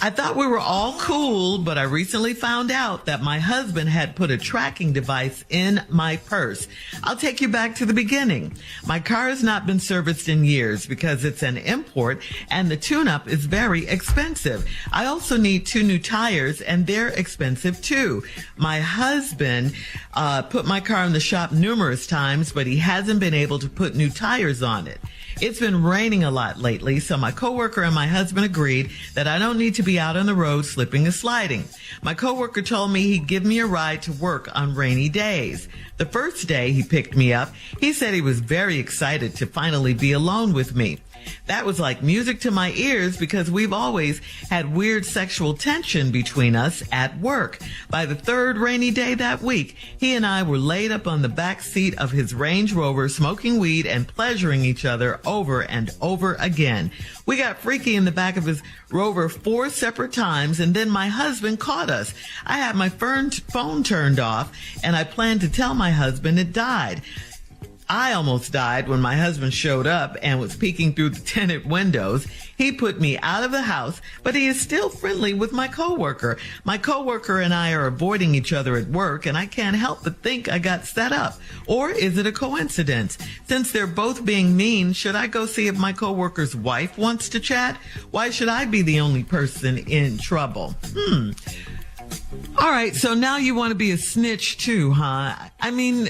I thought we were all cool, but I recently found out that my husband had put a tracking device in my purse. I'll take you back to the beginning. My car has not been serviced in years because it's an import and the tune-up is very expensive. I also need 2 new tires and they're expensive too. My husband put my car in the shop numerous times, but he hasn't been able to put new tires on it. It's been raining a lot lately, so my coworker and my husband agreed that I don't need to be out on the road slipping and sliding. My coworker told me he'd give me a ride to work on rainy days. The first day he picked me up, he said he was very excited to finally be alone with me. That was like music to my ears because we've always had weird sexual tension between us at work. By the 3rd rainy day that week, he and I were laid up on the back seat of his Range Rover smoking weed and pleasuring each other over and over again. We got freaky in the back of his Rover 4 separate times, and then my husband caught us. I had my phone turned off, and I planned to tell my husband it died. I almost died when my husband showed up and was peeking through the tinted windows. He put me out of the house, but he is still friendly with my coworker. My coworker and I are avoiding each other at work, and I can't help but think I got set up. Or is it a coincidence? Since they're both being mean, should I go see if my coworker's wife wants to chat? Why should I be the only person in trouble? All right, so now you want to be a snitch too, huh? I mean,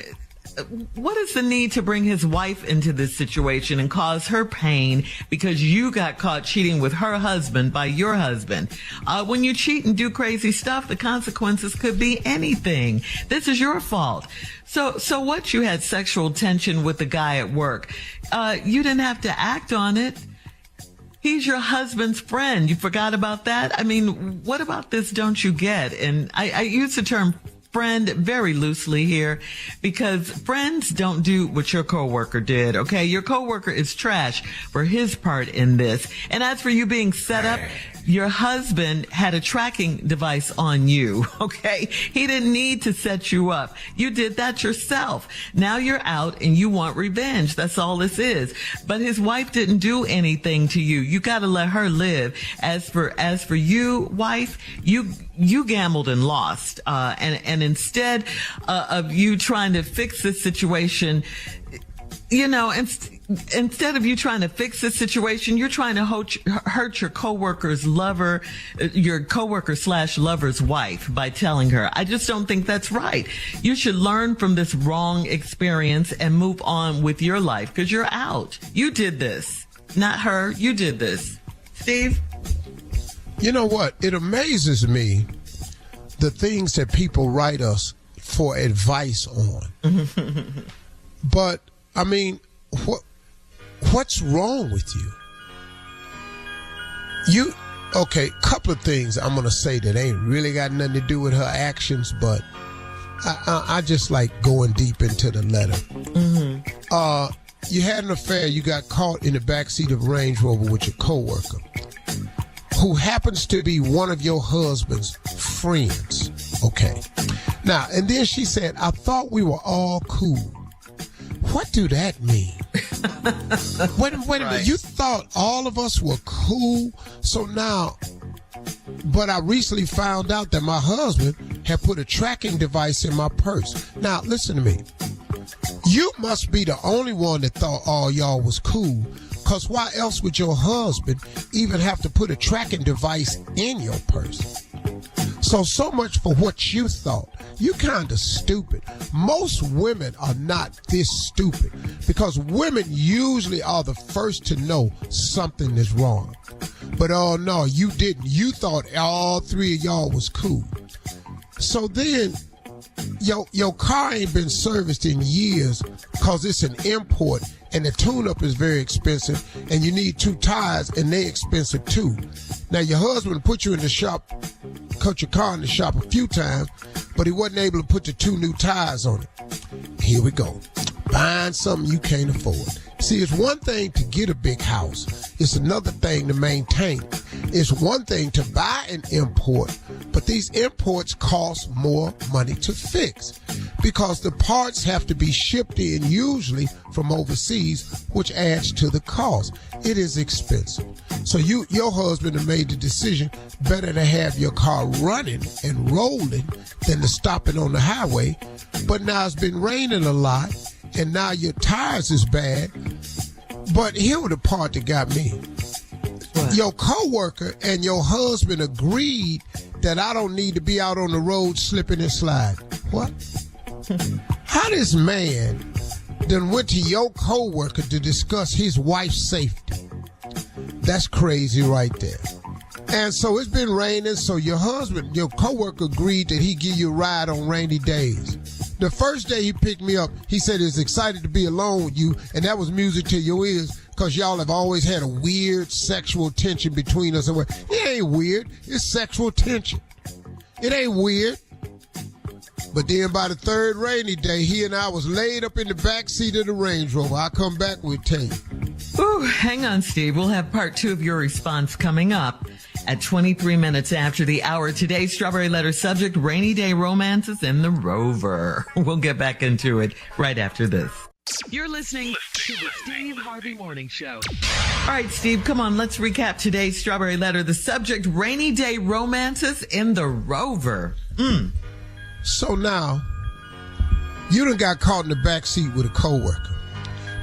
what is the need to bring his wife into this situation and cause her pain because you got caught cheating with her husband by your husband? When you cheat and do crazy stuff, the consequences could be anything. This is your fault. So what? You had sexual tension with the guy at work. You didn't have to act on it. He's your husband's friend. You forgot about that? I mean, what about this don't you get? And I use the term friend very loosely here because friends don't do what your coworker did, okay? Your coworker is trash for his part in this. And as for you being set up, your husband had a tracking device on you, okay? He didn't need to set you up. You did that yourself. Now you're out and you want revenge. That's all this is. But his wife didn't do anything to you. You got to let her live. As for you, wife, you gambled and lost. And instead of you trying to fix this situation, you know, instead of you trying to fix the situation, you're trying to hurt your coworker's lover, your coworker/lover's wife by telling her. I just don't think that's right. You should learn from this wrong experience and move on with your life because you're out. You did this, not her. You did this. Steve? You know what? It amazes me the things that people write us for advice on. But I mean, what's wrong with you? Okay, couple of things I'm going to say that ain't really got nothing to do with her actions, but I just like going deep into the letter. You had an affair, you got caught in the backseat of a Range Rover with your coworker, who happens to be one of your husband's friends. Okay. Now, and then she said, I thought we were all cool. What do that mean? Wait a minute. You thought all of us were cool? So now, but I recently found out that my husband had put a tracking device in my purse. Now, listen to me. You must be the only one that thought all y'all was cool, because why else would your husband even have to put a tracking device in your purse? So much for what you thought. You kind of stupid. Most women are not this stupid because women usually are the first to know something is wrong. But oh no, you didn't. You thought all three of y'all was cool. So then your car ain't been serviced in years because it's an import and the tune-up is very expensive and you need 2 tires and they expensive too. Now your husband put you in the shop, cut your car in the shop a few times, but he wasn't able to put the 2 new tires on it. Here we go. Buying something you can't afford. See, it's one thing to get a big house. It's another thing to maintain it. It's one thing to buy an import, but these imports cost more money to fix because the parts have to be shipped in usually from overseas, which adds to the cost. It is expensive. So your husband have made the decision better to have your car running and rolling than to stop it on the highway. But now it's been raining a lot, and now your tires is bad. But here was the part that got me. What? Your coworker and your husband agreed that I don't need to be out on the road slipping and sliding. What? How this man then went to your coworker to discuss his wife's safety? That's crazy right there. And so it's been raining, so your coworker agreed that he'd give you a ride on rainy days. The first day he picked me up, he said he's excited to be alone with you, and that was music to your ears because y'all have always had a weird sexual tension between us. It ain't weird. It's sexual tension. It ain't weird. But then by the third rainy day, he and I was laid up in the back seat of the Range Rover. I'll come back, we'll tell you. Ooh, hang on, Steve. We'll have part 2 of your response coming up at 23 minutes after the hour. Today's Strawberry Letter subject, rainy day romances in the Rover. We'll get back into it right after this. You're listening to the Steve Harvey Morning Show. All right, Steve, come on. Let's recap today's Strawberry Letter. The subject, rainy day romances in the Rover. So now, you done got caught in the back seat with a coworker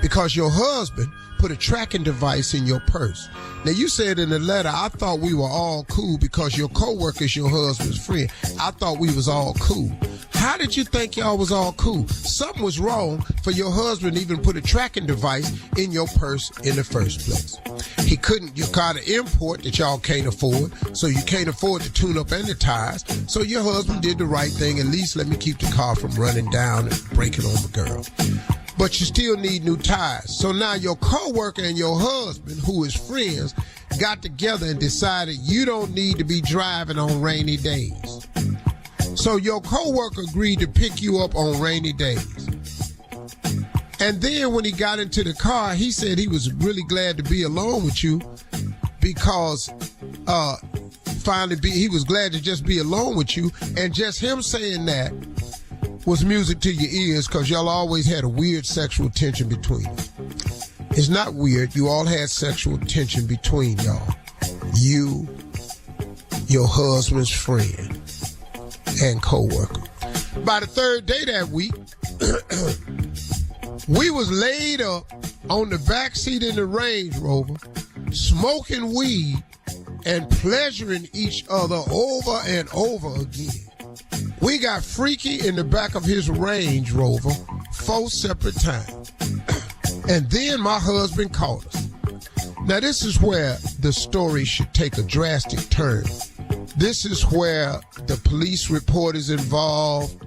because your husband put a tracking device in your purse. Now, you said in the letter, I thought we were all cool because your coworker is your husband's friend. I thought we was all cool. How did you think y'all was all cool? Something was wrong for your husband to even put a tracking device in your purse in the first place. He couldn't, you got an import that y'all can't afford, so you can't afford to tune up any tires. So your husband did the right thing. At least let me keep the car from running down and breaking on the girl. But you still need new tires. So now your coworker and your husband, who is friends, got together and decided you don't need to be driving on rainy days. So your coworker agreed to pick you up on rainy days. And then when he got into the car, he said he was really glad to be alone with you because he was glad to just be alone with you. And just him saying that was music to your ears because y'all always had a weird sexual tension between us. It's not weird. You all had sexual tension between y'all. You, your husband's friend, and coworker. By the third day that week, we was laid up on the back seat in the Range Rover, smoking weed and pleasuring each other over and over again. We got freaky in the back of his Range Rover 4 separate times. And then my husband called us. Now this is where the story should take a drastic turn. This is where the police report is involved.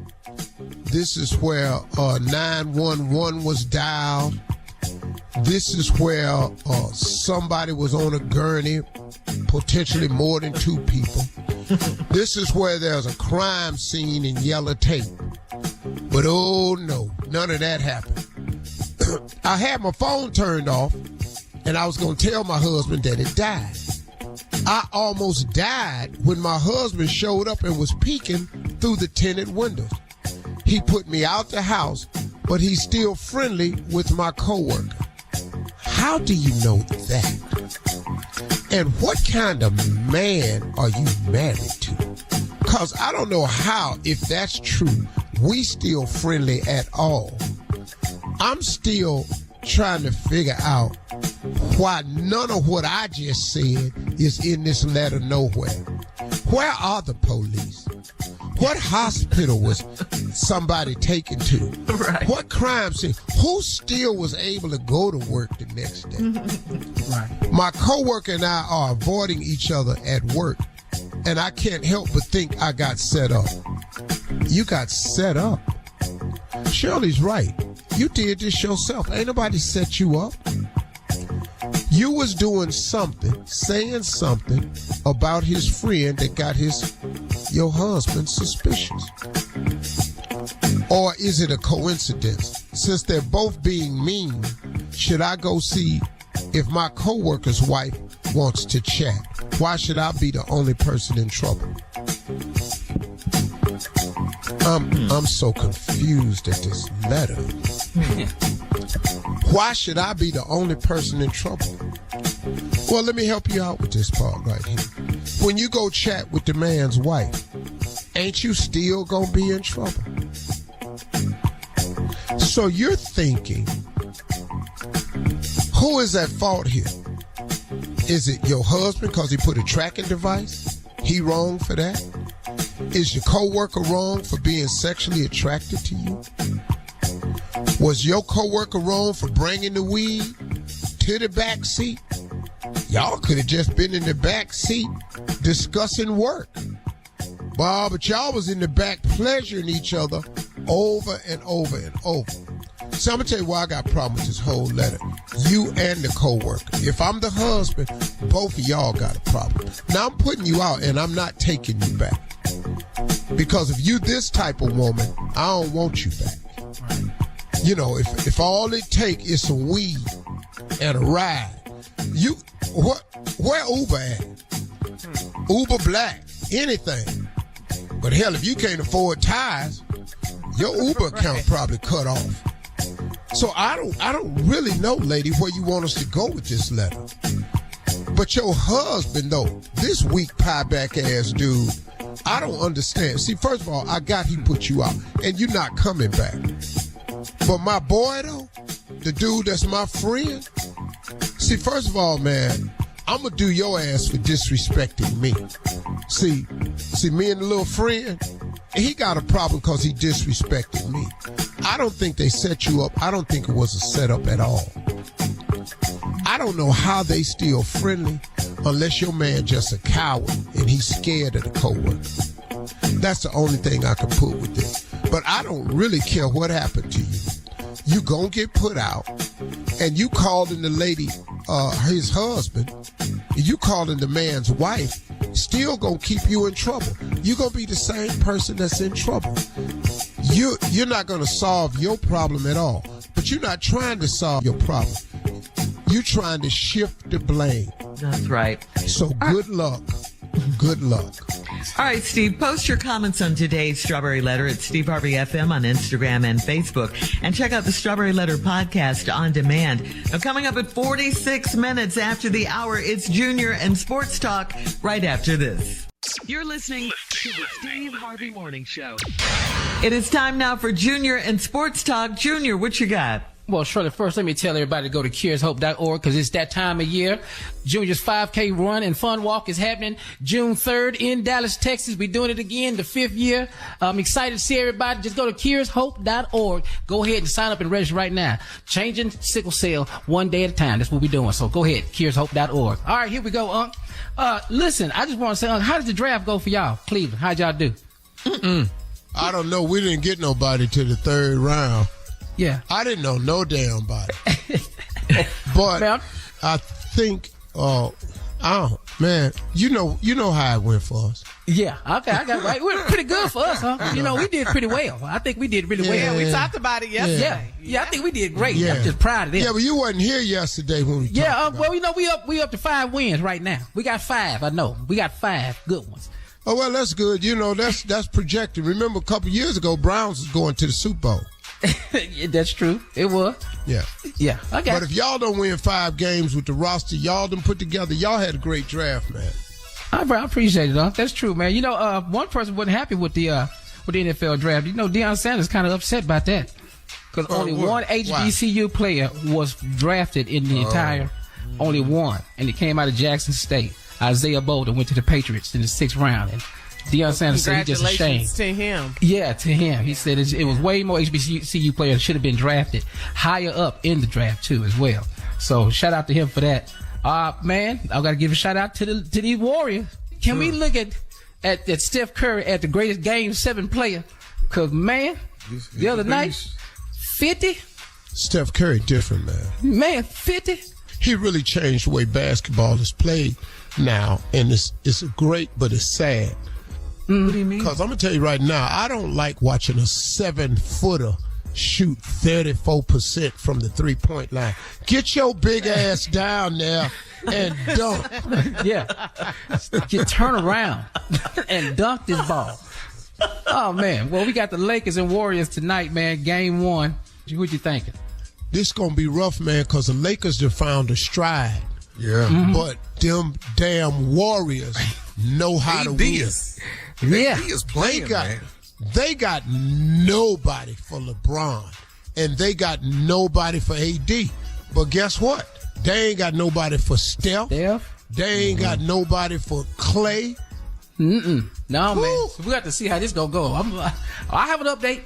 This is where 911 was dialed. This is where somebody was on a gurney, potentially more than 2 people. This is where there's a crime scene in yellow tape. But oh no, none of that happened. I had my phone turned off, and I was going to tell my husband that it died. I almost died when my husband showed up and was peeking through the tinted windows. He put me out the house, but he's still friendly with my coworker. How do you know that? And what kind of man are you married to? Because I don't know how, if that's true, we still friendly at all. I'm still trying to figure out why none of what I just said is in this letter nowhere. Where are the police? What hospital was somebody taken to? Right. What crime scene? Who still was able to go to work the next day? Right. My coworker and I are avoiding each other at work, and I can't help but think I got set up. You got set up? Shirley's right. You did this yourself. Ain't nobody set you up. You was doing something, saying something about his friend that got your husband suspicious. Or is it a coincidence? Since they're both being mean, should I go see if my coworker's wife wants to chat? Why should I be the only person in trouble? I'm so confused at this letter. Why should I be the only person in trouble? Well, let me help you out with this part right here. When you go chat with the man's wife, ain't you still gonna be in trouble? So you're thinking, who is at fault here? Is it your husband because he put a tracking device? He wrong for that? Is your coworker wrong for being sexually attracted to you? Was your coworker wrong for bringing the weed to the back seat? Y'all could have just been in the back seat discussing work. Bob, but y'all was in the back pleasuring each other over and over and over. So I'm going to tell you why I got a problem with this whole letter. You and the coworker. If I'm the husband, both of y'all got a problem. Now I'm putting you out and I'm not taking you back. Because if you this type of woman, I don't want you back. You know, if all it take is some weed and a ride, where Uber at? Uber Black, anything. But hell, if you can't afford tires, your Uber account probably cut off. So I don't really know, lady, where you want us to go with this letter. But your husband, though, this weak pie-back ass dude, I don't understand. See, first of all, I got he put you out, and you're not coming back. But my boy, though, the dude that's my friend, see, first of all, man, I'm going to do your ass for disrespecting me. See, me and the little friend, he got a problem because he disrespected me. I don't think they set you up. I don't think it was a setup at all. I don't know how they still friendly unless your man just a coward and he's scared of the coworker. That's the only thing I can put with this. But I don't really care what happened to you. You gonna get put out, and you calling the lady, his husband, you calling the man's wife, still gonna keep you in trouble. You gonna be the same person that's in trouble. You're not gonna solve your problem at all, but you're not trying to solve your problem. You're trying to shift the blame. That's right. So good luck. Good luck. All right, Steve, post your comments on today's Strawberry Letter at Steve Harvey FM on Instagram and Facebook. And check out the Strawberry Letter podcast on demand. Now, coming up at 46 minutes after the hour, it's Junior and Sports Talk right after this. You're listening to the Steve Harvey Morning Show. It is time now for Junior and Sports Talk. Junior, what you got? Well, Shirley, first let me tell everybody to go to cureshope.org because it's that time of year. Junior's 5K run and fun walk is happening June 3rd in Dallas, Texas. We're doing it again, the 5th year. I'm excited to see everybody. Just go to cureshope.org. Go ahead and sign up and register right now. Changing sickle cell one day at a time. That's what we're doing. So go ahead, cureshope.org. All right, here we go, listen, I just want to say, how did the draft go for y'all, Cleveland? How'd y'all do? I don't know. We didn't get nobody to the third round. Yeah. I didn't know no damn body. But I think, man, you know how it went for us. Yeah. Okay, I got it right. We're pretty good for us, huh? You know, we did pretty well. I think we did really well. Yeah, we talked about it yesterday. Yeah, I think we did great. Yeah. I'm just proud of them. Yeah, but you wasn't here yesterday when we talked about well, you know, we up to 5 wins right now. We got 5, I know. We got 5 good ones. Oh, well, that's good. You know, that's projected. Remember a couple years ago, Browns was going to the Super Bowl. Yeah, that's true. It was. Yeah. Yeah. Okay. But if y'all don't win 5 games with the roster y'all done put together, y'all had a great draft, man. I appreciate it, huh? That's true, man. You know, one person wasn't happy with the NFL draft. You know, Deion Sanders kind of upset about that because only one HBCU player was drafted in the entire. Only one, and it came out of Jackson State. Isaiah Bolden went to the Patriots in the 6th round, and Deion Sanders said he's just ashamed. To him. Yeah, to him. He said it was way more HBCU players should have been drafted higher up in the draft too, as well. So shout out to him for that. Man, I got to give a shout out to these Warriors. Can we look at Steph Curry at the greatest Game 7 player? Cause man, the other night, 50. Steph Curry different, man. Man, 50. He really changed the way basketball is played now, and it's great, but it's sad. What do you mean? Because I'm going to tell you right now, I don't like watching a 7-footer shoot 34% from the 3-point line. Get your big ass down there and dunk. Yeah. Turn around and dunk this ball. Oh, man. Well, we got the Lakers and Warriors tonight, man. Game 1. What you thinking? This going to be rough, man, because the Lakers have found a stride Yeah. But them damn Warriors know how to win. Yeah. He is playing, man. They got nobody for LeBron, and they got nobody for AD. But guess what? They ain't got nobody for Steph. They ain't got nobody for Clay. No, man. So we got to see how this gonna go. I have an update.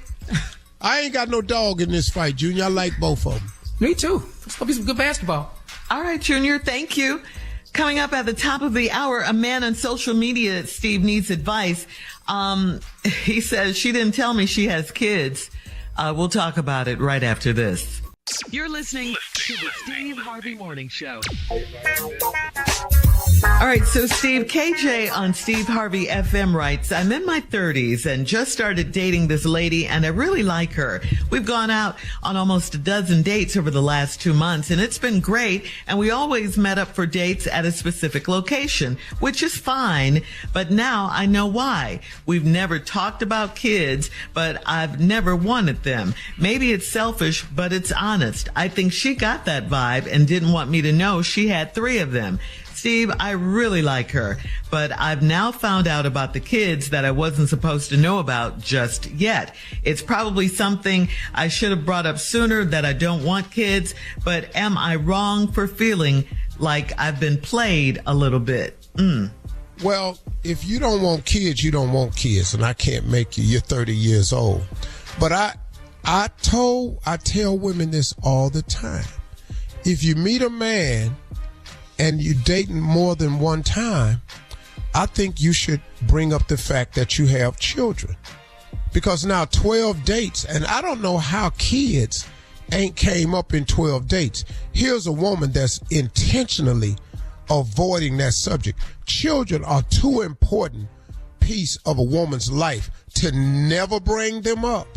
I ain't got no dog in this fight, Junior. I like both of them. Me too. It's gonna be some good basketball. All right, Junior. Thank you. Coming up at the top of the hour, a man on social media, Steve, needs advice. He says she didn't tell me she has kids. We'll talk about it right after this. You're listening to the Steve Harvey Morning Show. All right, so Steve, KJ on Steve Harvey FM writes, I'm in my 30s and just started dating this lady, and I really like her. We've gone out on almost a dozen dates over the last 2 months, and it's been great, and we always met up for dates at a specific location, which is fine, but now I know why. We've never talked about kids, but I've never wanted them. Maybe it's selfish, but it's honest. I think she got that vibe and didn't want me to know she had 3 of them. Steve, I really like her, but I've now found out about the kids that I wasn't supposed to know about just yet. It's probably something I should have brought up sooner, that I don't want kids, but am I wrong for feeling like I've been played a little bit? Well, if you don't want kids, you don't want kids, and I can't make you. You're 30 years old. But I tell women this all the time. If you meet a man and you're dating more than one time, I think you should bring up the fact that you have children. Because now 12 dates, and I don't know how kids ain't came up in 12 dates. Here's a woman that's intentionally avoiding that subject. Children are too important piece of a woman's life to never bring them up,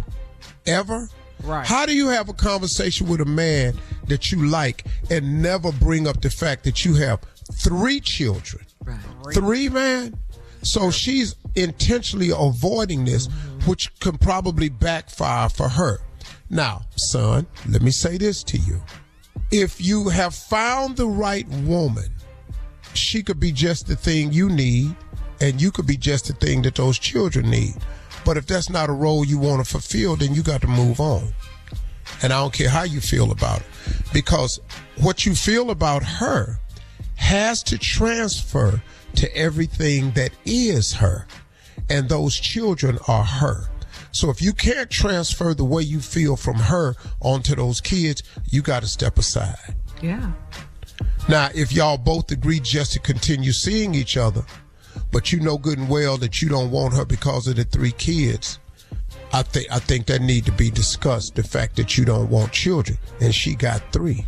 ever. Right. How do you have a conversation with a man that you like and never bring up the fact that you have 3 children? Right. 3, man? So she's intentionally avoiding this, which can probably backfire for her. Now, son, let me say this to you. If you have found the right woman, she could be just the thing you need, and you could be just the thing that those children need. But if that's not a role you want to fulfill, then you got to move on. And I don't care how you feel about it, because what you feel about her has to transfer to everything that is her, and those children are her. So if you can't transfer the way you feel from her onto those kids, you got to step aside. Yeah. Now, if y'all both agree just to continue seeing each other, but you know good and well that you don't want her because of the 3 kids, I think that need to be discussed, the fact that you don't want children, and she got 3.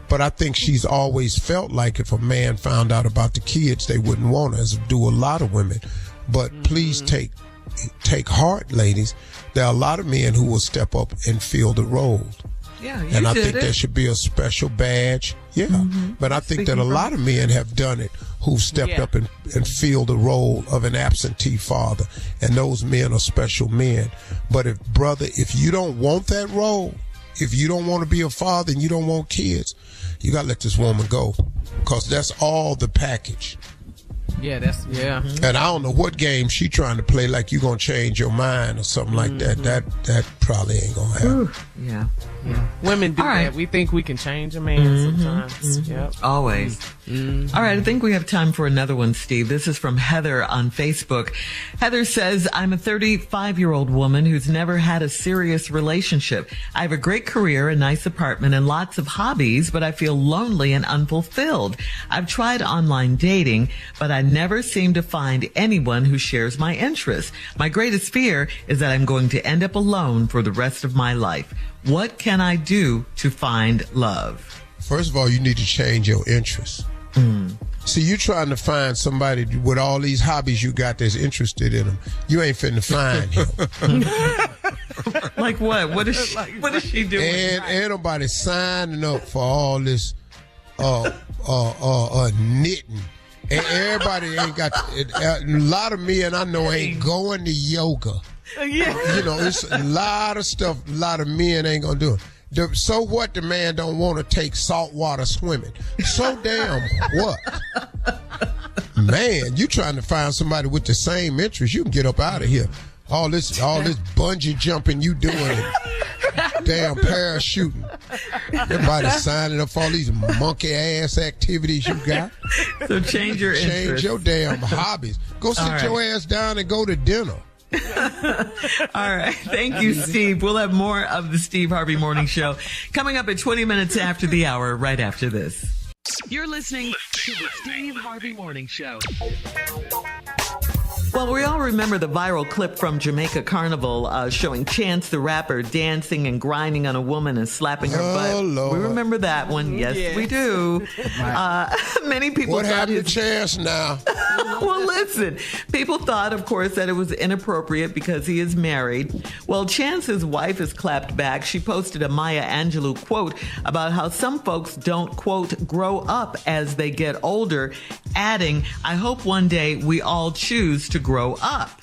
But I think she's always felt like if a man found out about the kids, they wouldn't want her, as do a lot of women. But please take heart, ladies. There are a lot of men who will step up and fill the role. Yeah, you and I did think it. There should be a special badge. Yeah. But I think that a lot of men have done it, who've stepped up and filled the role of an absentee father. And those men are special men. But if you don't want that role, if you don't want to be a father and you don't want kids, you got to let this woman go, because that's all the package. Yeah, And I don't know what game she trying to play, like you gonna change your mind or something like that. That probably ain't gonna happen. Yeah. Women do that. We think we can change a man sometimes. Yep. Always. All right, I think we have time for another one, Steve. This is from Heather on Facebook. Heather says, I'm a 35-year-old woman who's never had a serious relationship. I have a great career, a nice apartment, and lots of hobbies, but I feel lonely and unfulfilled. I've tried online dating, but I never seem to find anyone who shares my interests. My greatest fear is that I'm going to end up alone for the rest of my life. What can I do to find love? First of all, you need to change your interests. See, you're trying to find somebody with all these hobbies you got that's interested in them. You ain't finna find him. Like what? What is she doing? Ain't nobody signing up for all this knitting. And everybody ain't got a lot of men I know ain't going to yoga. You know, it's a lot of stuff a lot of men ain't gonna do. So what? The man don't want to take saltwater swimming. So damn what? Man, you trying to find somebody with the same interest? You can get up out of here. All this bungee jumping you doing, and damn parachuting. Everybody signing up for all these monkey ass activities you got. So change your interest. Change your damn hobbies. Go sit your ass down and go to dinner. All right. Thank you, Steve. We'll have more of the Steve Harvey Morning Show coming up at 20 minutes after the hour, right after this. You're listening to the Steve Harvey Morning Show. Well, we all remember the viral clip from Jamaica Carnival showing Chance the rapper dancing and grinding on a woman and slapping her butt. Lord. We remember that one. Yes, we do. Many people What thought happened to Chance now? Well, listen, people thought, of course, that it was inappropriate because he is married. Well, Chance's wife has clapped back. She posted a Maya Angelou quote about how some folks don't, quote, grow up as they get older, adding, I hope one day we all choose to grow up.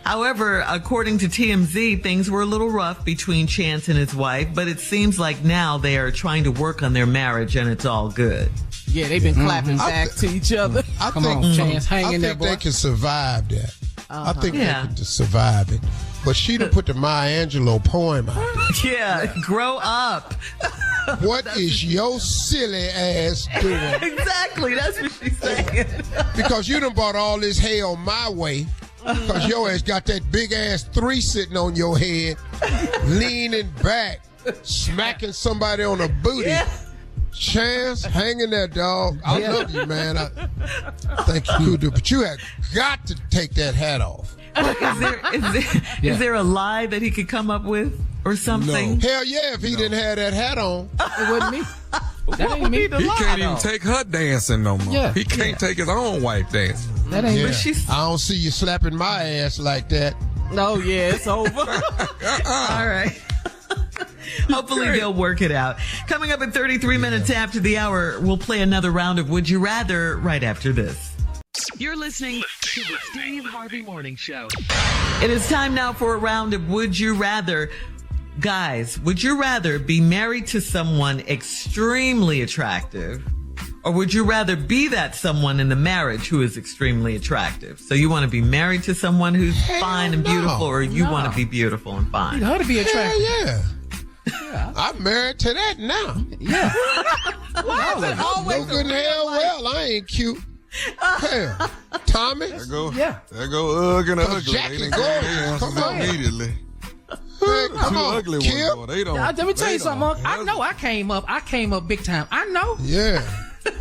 However, according to TMZ, things were a little rough between Chance and his wife, but it seems like now they are trying to work on their marriage and it's all good. Yeah, they've been clapping back to each other. Come on, Chance, hang in there, boy. I think they can survive that. I think they can survive it. But she done put the Maya Angelou poem out. Yeah, grow up. What is your silly ass doing? Exactly, that's what she's saying. Because you done brought all this hell my way. Because your ass got that big ass 3 sitting on your head, leaning back, smacking somebody on the booty. Yeah. Chance, hang in there, dog. I love you, man. I think you do, but you have got to take that hat off. Is there a lie that he could come up with or something? No. Hell yeah, if he didn't have that hat on. It wasn't me. That ain't me. He can't even take her dancing no more. Yeah. He can't take his own wife dancing. That ain't me. I don't see you slapping my ass like that. No, yeah, it's over. All right. Hopefully they'll work it out. Coming up at 33 minutes after the hour, we'll play another round of Would You Rather right after this. You're listening to the Steve Harvey Morning Show. It is time now for a round of Would You Rather. Guys, would you rather be married to someone extremely attractive, or would you rather be that someone in the marriage who is extremely attractive? So you want to be married to someone who's fine and beautiful, or you want to be beautiful and fine? You ought to be attractive. Yeah. I'm married to that now. Yeah. No good in hell well, I ain't cute. Hell, Tommy. There go Ugg and Ugly. Jackie Gordon. Come on. Immediately. Hey, come on, ugly Kip. ones, they don't. Let me tell you something, Unc. I know I came up big time. I know. Yeah.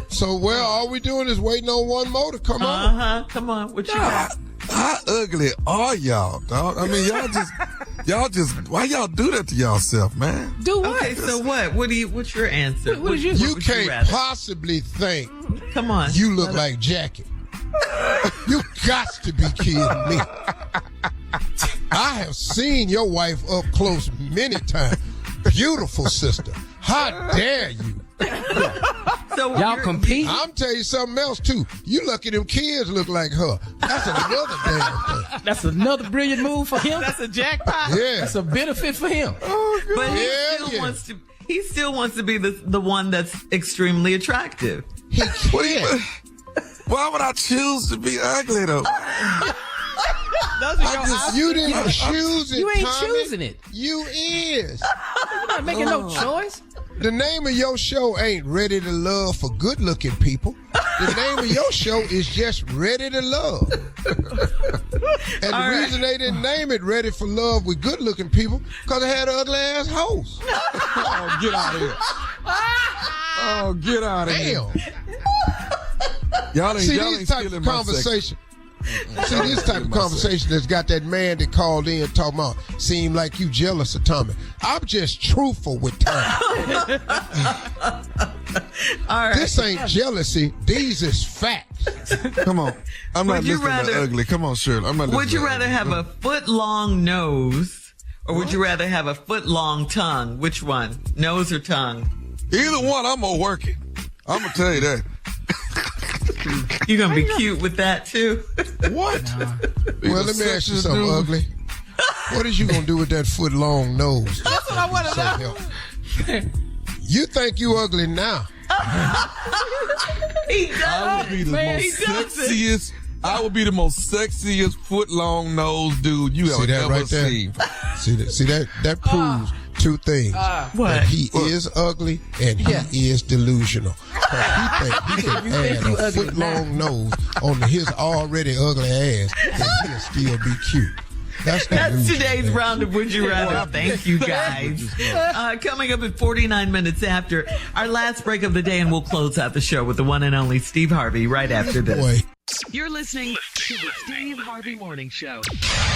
So, all we doing is waiting on one more to come on. Come on. What you got? How ugly are y'all, dog? I mean, y'all just, why y'all do that to y'allself, man? Do what? Okay, so what? What's your answer? What you can't possibly think. Come on. You look like Jackie. You got to be kidding me. I have seen your wife up close many times. Beautiful sister. How dare you? So y'all compete? I'm telling you something else too. You lucky them kids look like her. That's another damn thing. That's another brilliant move for him. That's a jackpot. Yeah. That's a benefit for him. Oh, but he still wants to be the one that's extremely attractive. He can't. Why would I choose to be ugly though? You didn't choose it. You ain't Tommy. choosing it. You is. You're not making no choice. The name of your show ain't Ready to Love for good looking people. The name of your show is just Ready to Love. And the reason they didn't name it Ready for Love with good looking people, because it had an ugly ass host. Oh, get out of here. Oh, get out of here. Y'all ain't type of conversation. See, this type of conversation that's got that man that called in talking about, seem like you jealous of Tommy. I'm just truthful with Tommy. All right. This ain't jealousy. These is facts. Come on. I'm not listening to ugly. Come on, Shirley. I'm not listening. Would you rather have a foot-long nose, or would you rather have a foot-long tongue? Which one? Nose or tongue? Either one, I'm gonna work it. I'm gonna tell you that. You're going to be cute with that, too? What? Well, let me ask you something, ugly. What is you going to do with that foot-long nose? That's what I want to know. You think you ugly now. He does. I would be the most sexiest. I would be the most sexiest foot-long nose dude you See that ever right there? seen. See that proves two things. What? That he is ugly and he is delusional. He can add a foot-long nose on his already ugly ass and he'll still be cute. That's today's round of Would You Rather. Thank you, guys. Coming up at 49 minutes after our last break of the day, and we'll close out the show with the one and only Steve Harvey right after this. Boy. You're listening to the Steve Harvey Morning Show.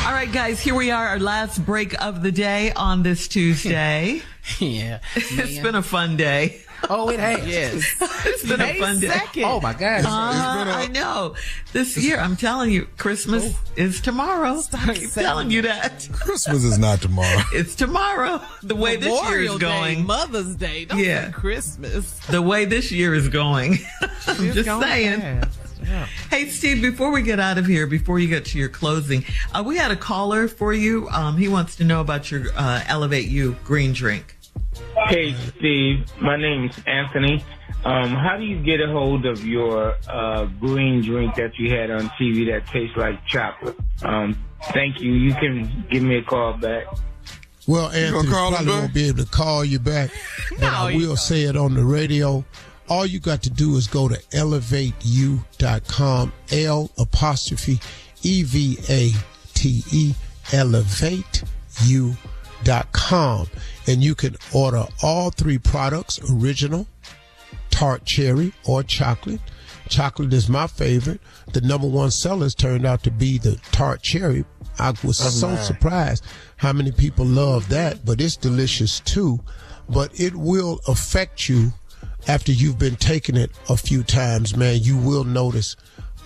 All right, guys, here we are, our last break of the day on this Tuesday. Yeah. It's been a fun day. Oh, it has. Yes. It's been a fun day. 2nd. Oh, my gosh. I know. This year, I'm telling you, Christmas is tomorrow. I keep telling you that. Christmas is not tomorrow. It's tomorrow. The way this year is Memorial going. Day, Mother's Day. Don't say Christmas. The way this year is going. I'm just saying. Yeah. Hey, Steve, before we get out of here, before you get to your closing, we had a caller for you. He wants to know about your Elevate You green drink. Hey, Steve. My name's Anthony. How do you get a hold of your green drink that you had on TV that tastes like chocolate? Thank you. You can give me a call back. Well, Anthony probably won't be able to call you back, but I will say it on the radio. All you got to do is go to elevateyou.com, L''EVATE, elevateyou.com. And you can order all 3 products, original, tart cherry, or chocolate. Chocolate is my favorite. The number 1 sellers turned out to be the tart cherry. I was surprised how many people love that, but it's delicious too. But it will affect you after you've been taking it a few times, man. You will notice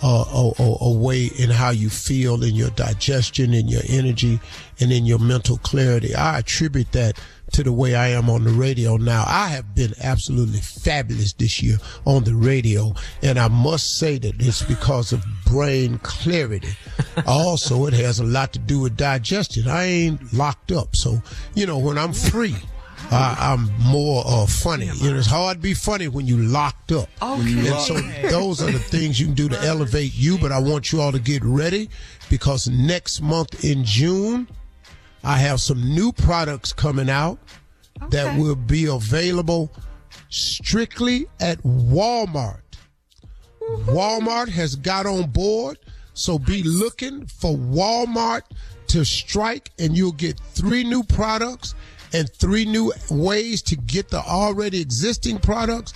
a way in how you feel, in your digestion, in your energy, and in your mental clarity. I attribute that to the way I am on the radio now. I have been absolutely fabulous this year on the radio, and I must say that it's because of brain clarity. Also, it has a lot to do with digestion. I ain't locked up, so, when I'm free, I'm more funny. It's hard to be funny when you locked up. Okay. And so those are the things you can do to elevate you, but I want you all to get ready because next month in June, I have some new products coming out that will be available strictly at Walmart. Walmart has got on board, so be looking for Walmart to strike, and you'll get 3 new products and 3 new ways to get the already existing products.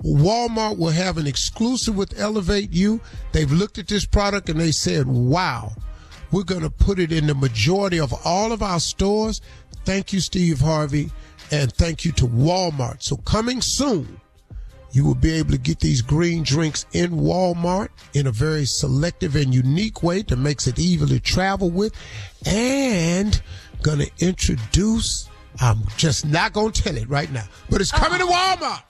Walmart will have an exclusive with Elevate You. They've looked at this product and they said, wow, we're going to put it in the majority of all of our stores. Thank you, Steve Harvey, and thank you to Walmart. So coming soon, you will be able to get these green drinks in Walmart in a very selective and unique way that makes it easy to travel with. And going to introduce, I'm just not going to tell it right now, but it's coming to Walmart.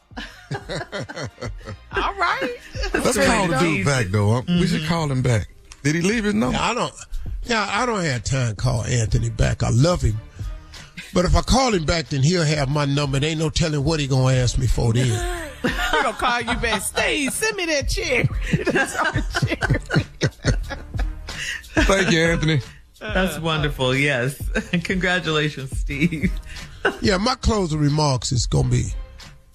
All right. Let's call the dude back, though. We should call him back. Did he leave his number? I don't have time to call Anthony back. I love him. But if I call him back, then he'll have my number. There ain't no telling what he going to ask me for then. We're going to call you back. Steve, send me that cherry. That's our cherry. Thank you, Anthony. That's wonderful. Yes. Congratulations, Steve. Yeah, my closing remarks is going to be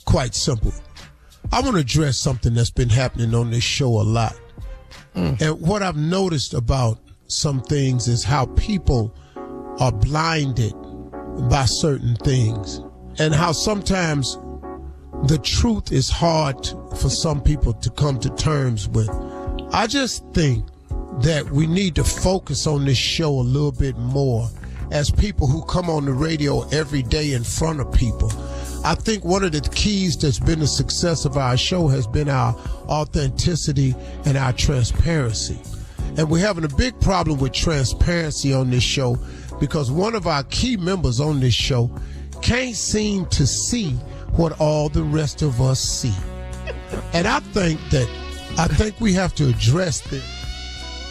quite simple. I want to address something that's been happening on this show a lot. And what I've noticed about some things is how people are blinded by certain things, and how sometimes the truth is hard for some people to come to terms with. I just think that we need to focus on this show a little bit more as people who come on the radio every day in front of people. I think one of the keys that's been the success of our show has been our authenticity and our transparency. And we're having a big problem with transparency on this show because one of our key members on this show can't seem to see what all the rest of us see. And I think we have to address this.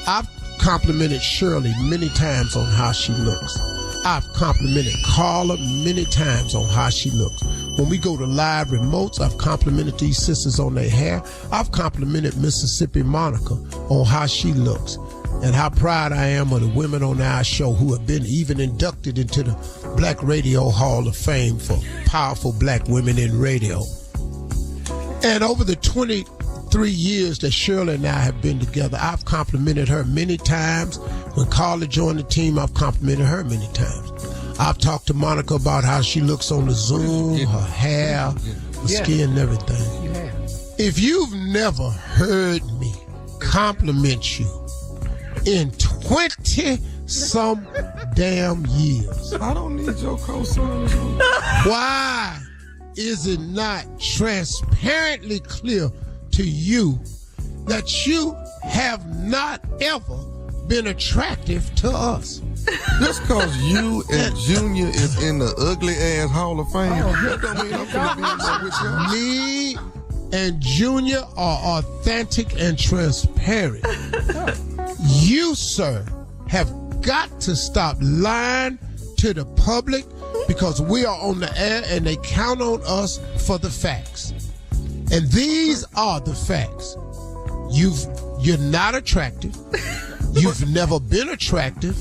I've complimented Shirley many times on how she looks. I've complimented Carla many times on how she looks. When we go to live remotes, I've complimented these sisters on their hair. I've complimented Mississippi Monica on how she looks and how proud I am of the women on our show who have been even inducted into the Black Radio Hall of Fame for powerful black women in radio. And over the 23 years that Shirley and I have been together, I've complimented her many times. When Carla joined the team, I've complimented her many times. I've talked to Monica about how she looks on the Zoom, her hair, her skin and everything. Yeah. If you've never heard me compliment you in 20-some damn years, I don't need your cosign. why is it not transparently clear to you that you have not ever been attractive to us? Just cause you and Junior is in the ugly ass Hall of Fame, that don't mean I'm gonna be in there with you. Me and Junior are authentic and transparent. You, sir, have got to stop lying to the public because we are on the air and they count on us for the facts. And these are the facts. You're not attractive. You've never been attractive,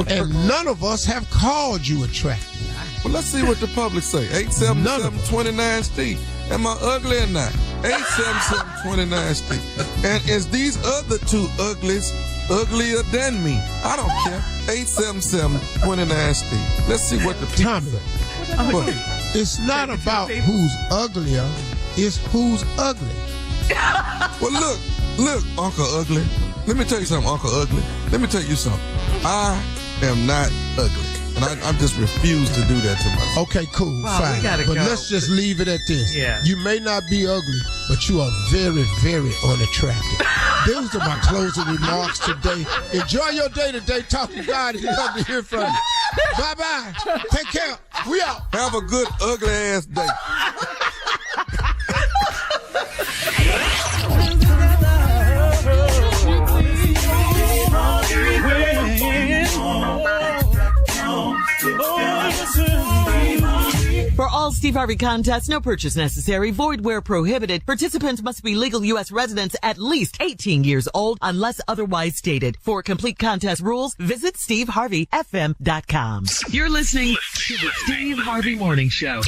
and none of us have called you attractive. Well, let's see what the public say. 877-29 Steve. Am I ugly or not? 877-29 Steve. And is these other two uglies uglier than me? I don't care. 877-29 Steve. Let's see what the people say. But it's not about who's uglier, it's who's ugly. Well, look, Uncle Ugly. Let me tell you something, Uncle Ugly. Let me tell you something. I am not ugly. And I just refuse to do that to myself. Okay, cool, fine. We gotta but go. let's just leave it at this. Yeah. You may not be ugly, but you are very, very unattractive. Those are my closing remarks today. Enjoy your day today. Talk to God. He'd love to hear from you. Bye-bye. Take care. We out. Have a good ugly ass day. For all Steve Harvey contests, no purchase necessary, void where prohibited. Participants must be legal U.S. residents at least 18 years old unless otherwise stated. For complete contest rules, visit SteveHarveyFM.com. You're listening to the Steve Harvey Morning Show.